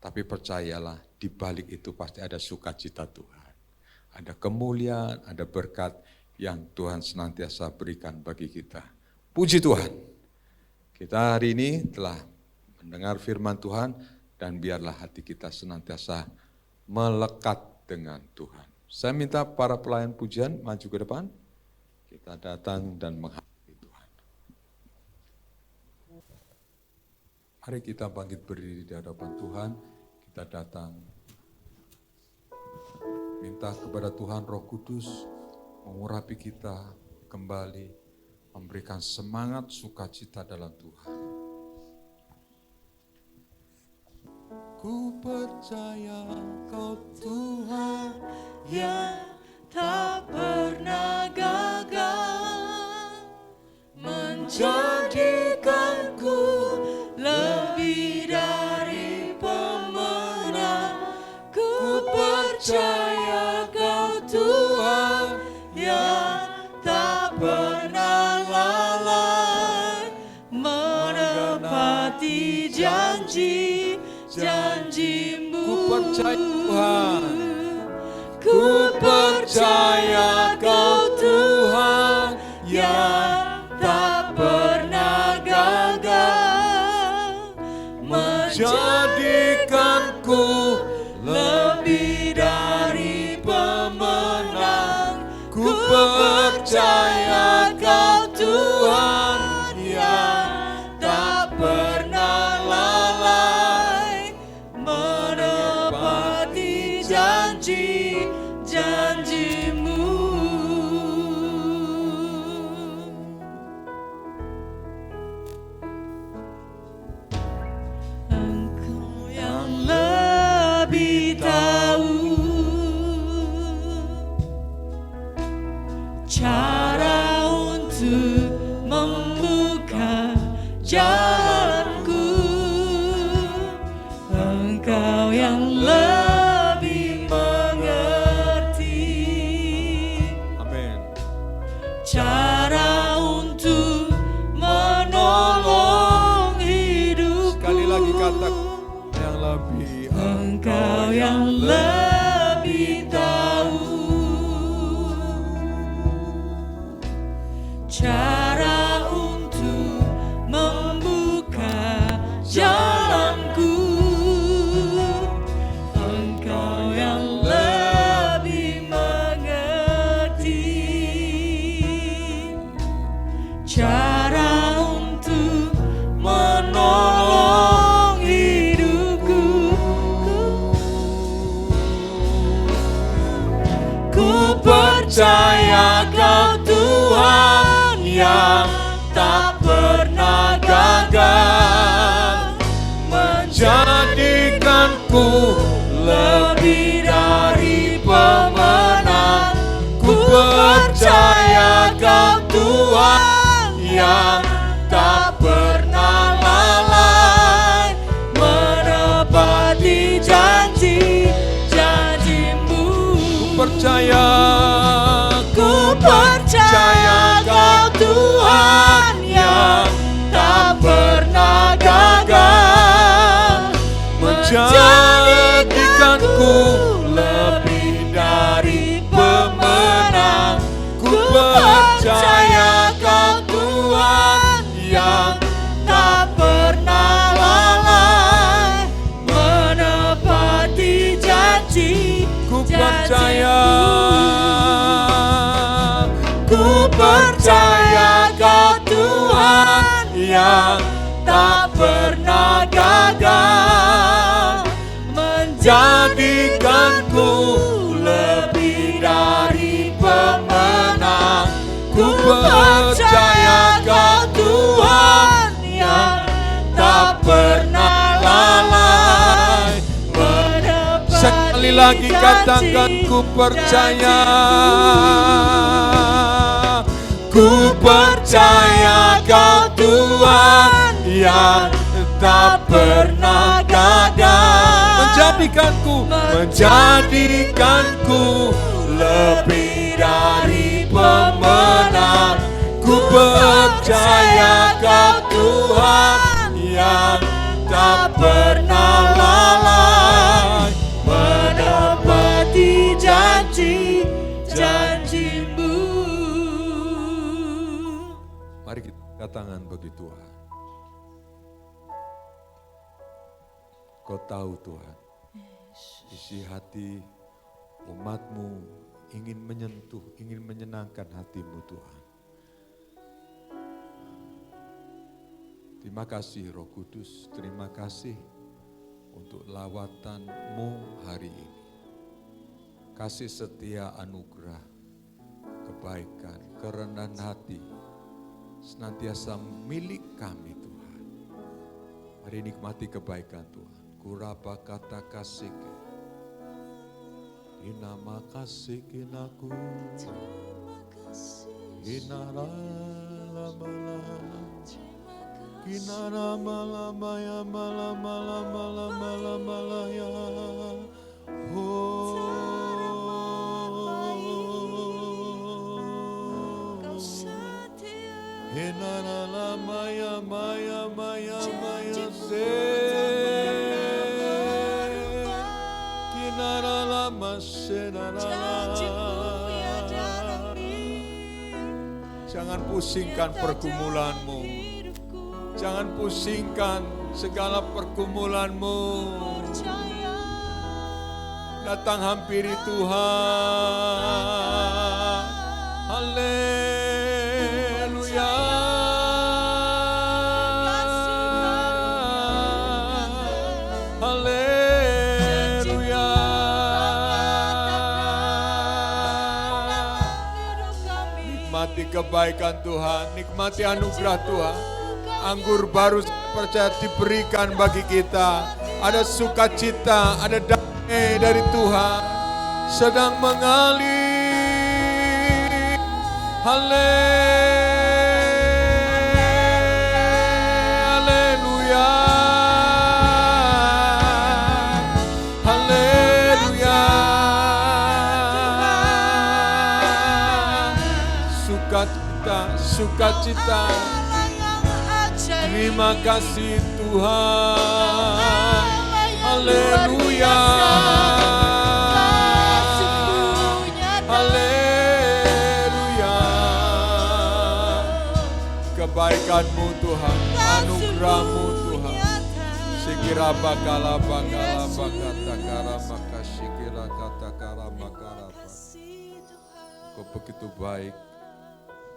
Tapi percayalah, di balik itu pasti ada sukacita Tuhan. Ada kemuliaan, ada berkat yang Tuhan senantiasa berikan bagi kita. Puji Tuhan. Kita hari ini telah mendengar firman Tuhan dan biarlah hati kita senantiasa melekat dengan Tuhan. Saya minta para pelayan pujian maju ke depan. Kita datang dan menghadiri Tuhan. Mari kita bangkit berdiri di hadapan Tuhan. Kita datang. Minta kepada Tuhan Roh Kudus mengurapi kita kembali, memberikan semangat sukacita dalam Tuhan. Ku percaya Kau Tuhan yang tak pernah gagal menjadikanku lebih dari pemenang. Ku percaya Kau Tuhan yang tak pernah lalai menepati janji-janji-Mu. Ku percaya Tuhan. Ku percaya Kau Tuhan yang tak pernah gagal menjadikanku lebih dari pemenang. Ku percaya Kau Tuhan yang tak pernah lalai menepati janji-janji-Mu. Engkau yang lebih tahu cara untuk membuka jalanku. Engkau yang lebih mengerti Amin. cara untuk menolong hidupku. Sekali lagi kata yang lebih. Engkau yang lebih tahu cara untuk membuka jalanku. Engkau yang lebih mengerti cara untuk menolong ku lebih dari pemenang. Ku percaya Kau Tuhan yang tak pernah lalai, menepati janji-janji-Mu. Ku percaya Kau Tuhan yang tak pernah gagal, menjadikanku lebih dari pemenang. Ku percaya Kau Tuhan yang tak pernah lalai, menepati janji-janji-Mu. Ku percaya Kau Tuhan yang tak pernah gagal, menjadikanku lebih dari pemenang. Ku percaya Kau Tuhan yang tak pernah lalai, menepati. Sekali lagi katakan, ku percaya. Ku percaya Kau Tuhan yang tak pernah gagal, menjadikanku lebih dari pemenang. Ku percaya Kau Tuhan yang tak pernah lalai, menepati janji-janji-Mu. Mari kita angkat tangan bagi Tuhan. Kau tahu Tuhan, isi hati umat-Mu ingin menyentuh, ingin menyenangkan hati-Mu Tuhan. Terima kasih Roh Kudus, terima kasih untuk lawatan-Mu hari ini. Kasih setia, anugerah, kebaikan, kerendahan hati senantiasa milik kami Tuhan. Mari nikmati kebaikan Tuhan. Kurapa kata kasih, inama kasih kinaku, inara lama, kinara malama ya malama ya. Inara lama ya maya se. Jangan pusingkan pergumulanmu, jangan pusingkan segala pergumulanmu. Datang hampiri Tuhan. Haleluya. Nikmati kebaikan Tuhan, nikmati anugerah Tuhan. Anggur baru percaya diberikan bagi kita. Ada sukacita, ada damai dari Tuhan sedang mengalir. Haleluya. Haleluya. Sukacita. Terima kasih Tuhan. Haleluya. Haleluya. Kebaikan-Mu Tuhan, anugerah-Mu Tuhan. Sikira bakala takara maka sikira katakara makara. Kau begitu baik.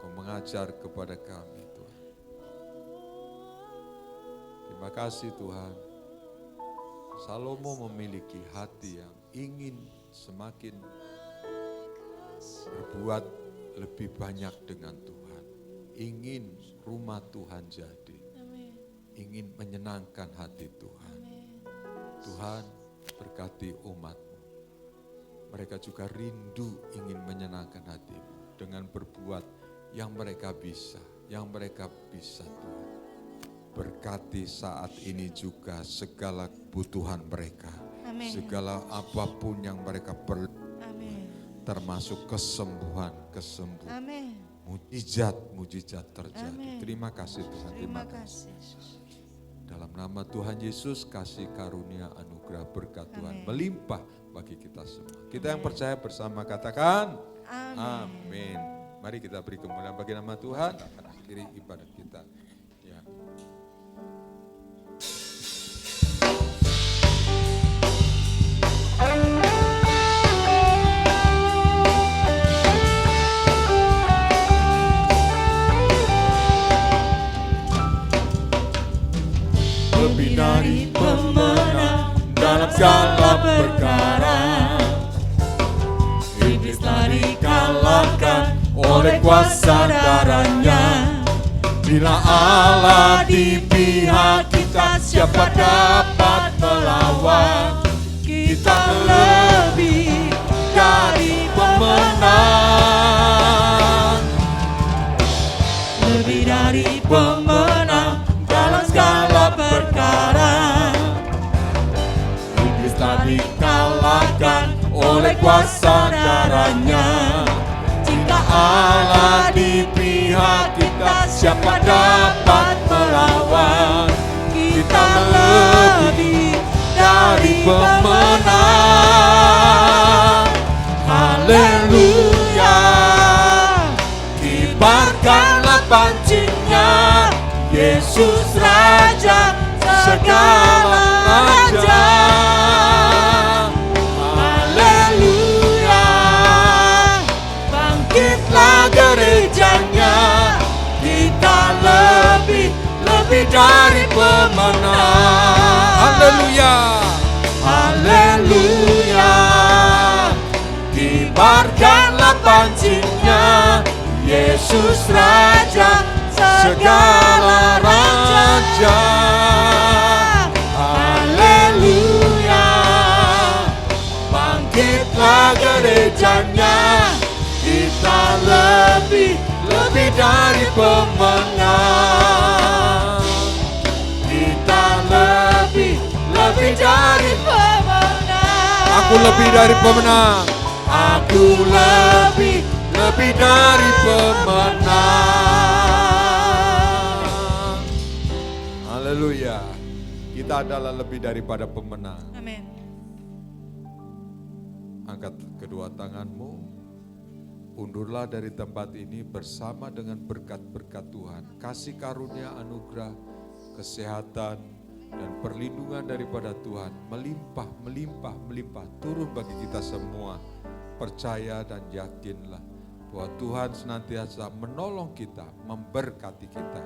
Kau mengajar kepada kami Tuhan. Terima kasih Tuhan. Salomo memiliki hati yang ingin semakin berbuat lebih banyak dengan Tuhan. Ingin rumah Tuhan jadi. Ingin menyenangkan hati Tuhan. Tuhan, Berkati umat-Mu. Mereka juga rindu ingin menyenangkan hati-Mu dengan berbuat yang mereka bisa Tuhan. Berkati saat ini juga segala kebutuhan mereka. Amin. Segala apapun yang mereka perlu. Amin. Termasuk kesembuhan. Amin. Mujizat terjadi. Amin. Terima kasih Tuhan. Terima kasih Yesus. Dalam nama Tuhan Yesus, kasih karunia anugerah berkat Tuhan Amin. melimpah bagi kita semua. Kita yang percaya bersama katakan Amin. amin. Mari kita beri kemuliaan bagi nama Tuhan. Akan akhiri ibadat kita. Ya. Lebih dari pemenang dalam segala perkara, iblis telah dikalahkan oleh kuasa darahnya. Bila Allah di pihak kita, siapa dapat melawan? Kita lebih dari pemenang, lebih dari pemenang dalam segala perkara. Iblis telah dikalahkan oleh kuasa darahnya. Jika Allah di pihak kita, siapa dapat melawan? Kita lebih dari pemenang. Haleluya. Kibarkanlah pancinya, Yesus Raja segala raja. Haleluya. Bangkitlah gerejanya, kita lebih dari pemenang. Haleluya. Haleluya. Kibarkanlah pancinya, Yesus Raja segala raja. Haleluya. Bangkitlah gerejanya, kita lebih dari pemenang. Kita lebih dari pemenang. Aku lebih dari pemenang. Aku lebih dari pemenang. Haleluya. Kita adalah lebih daripada pemenang. Amin. Angkat kedua tanganmu. Undurlah dari tempat ini bersama dengan berkat-berkat Tuhan. Kasih karunia anugerah, kesehatan, dan perlindungan daripada Tuhan. Melimpah turun bagi kita semua. Percaya dan yakinlah bahwa Tuhan senantiasa menolong kita, memberkati kita.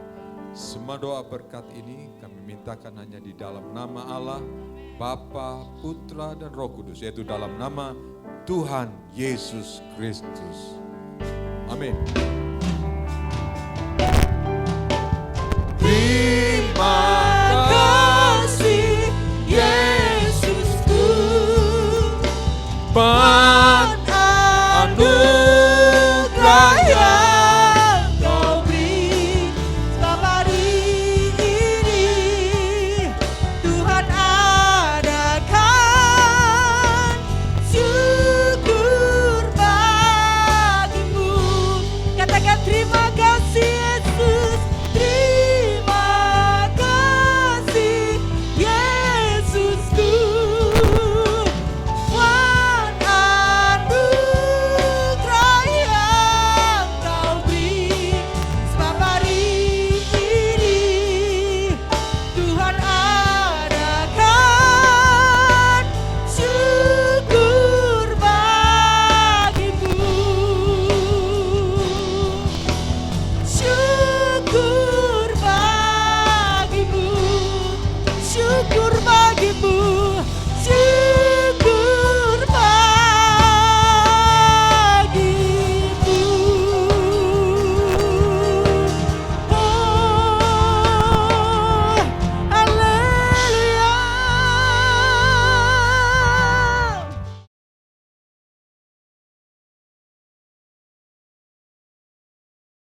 Semua doa berkat ini kami mintakan hanya di dalam nama Allah, Bapa, Putra, dan Roh Kudus. Yaitu dalam nama Tuhan Yesus Kristus. Amin. Terima kasih Yesusku.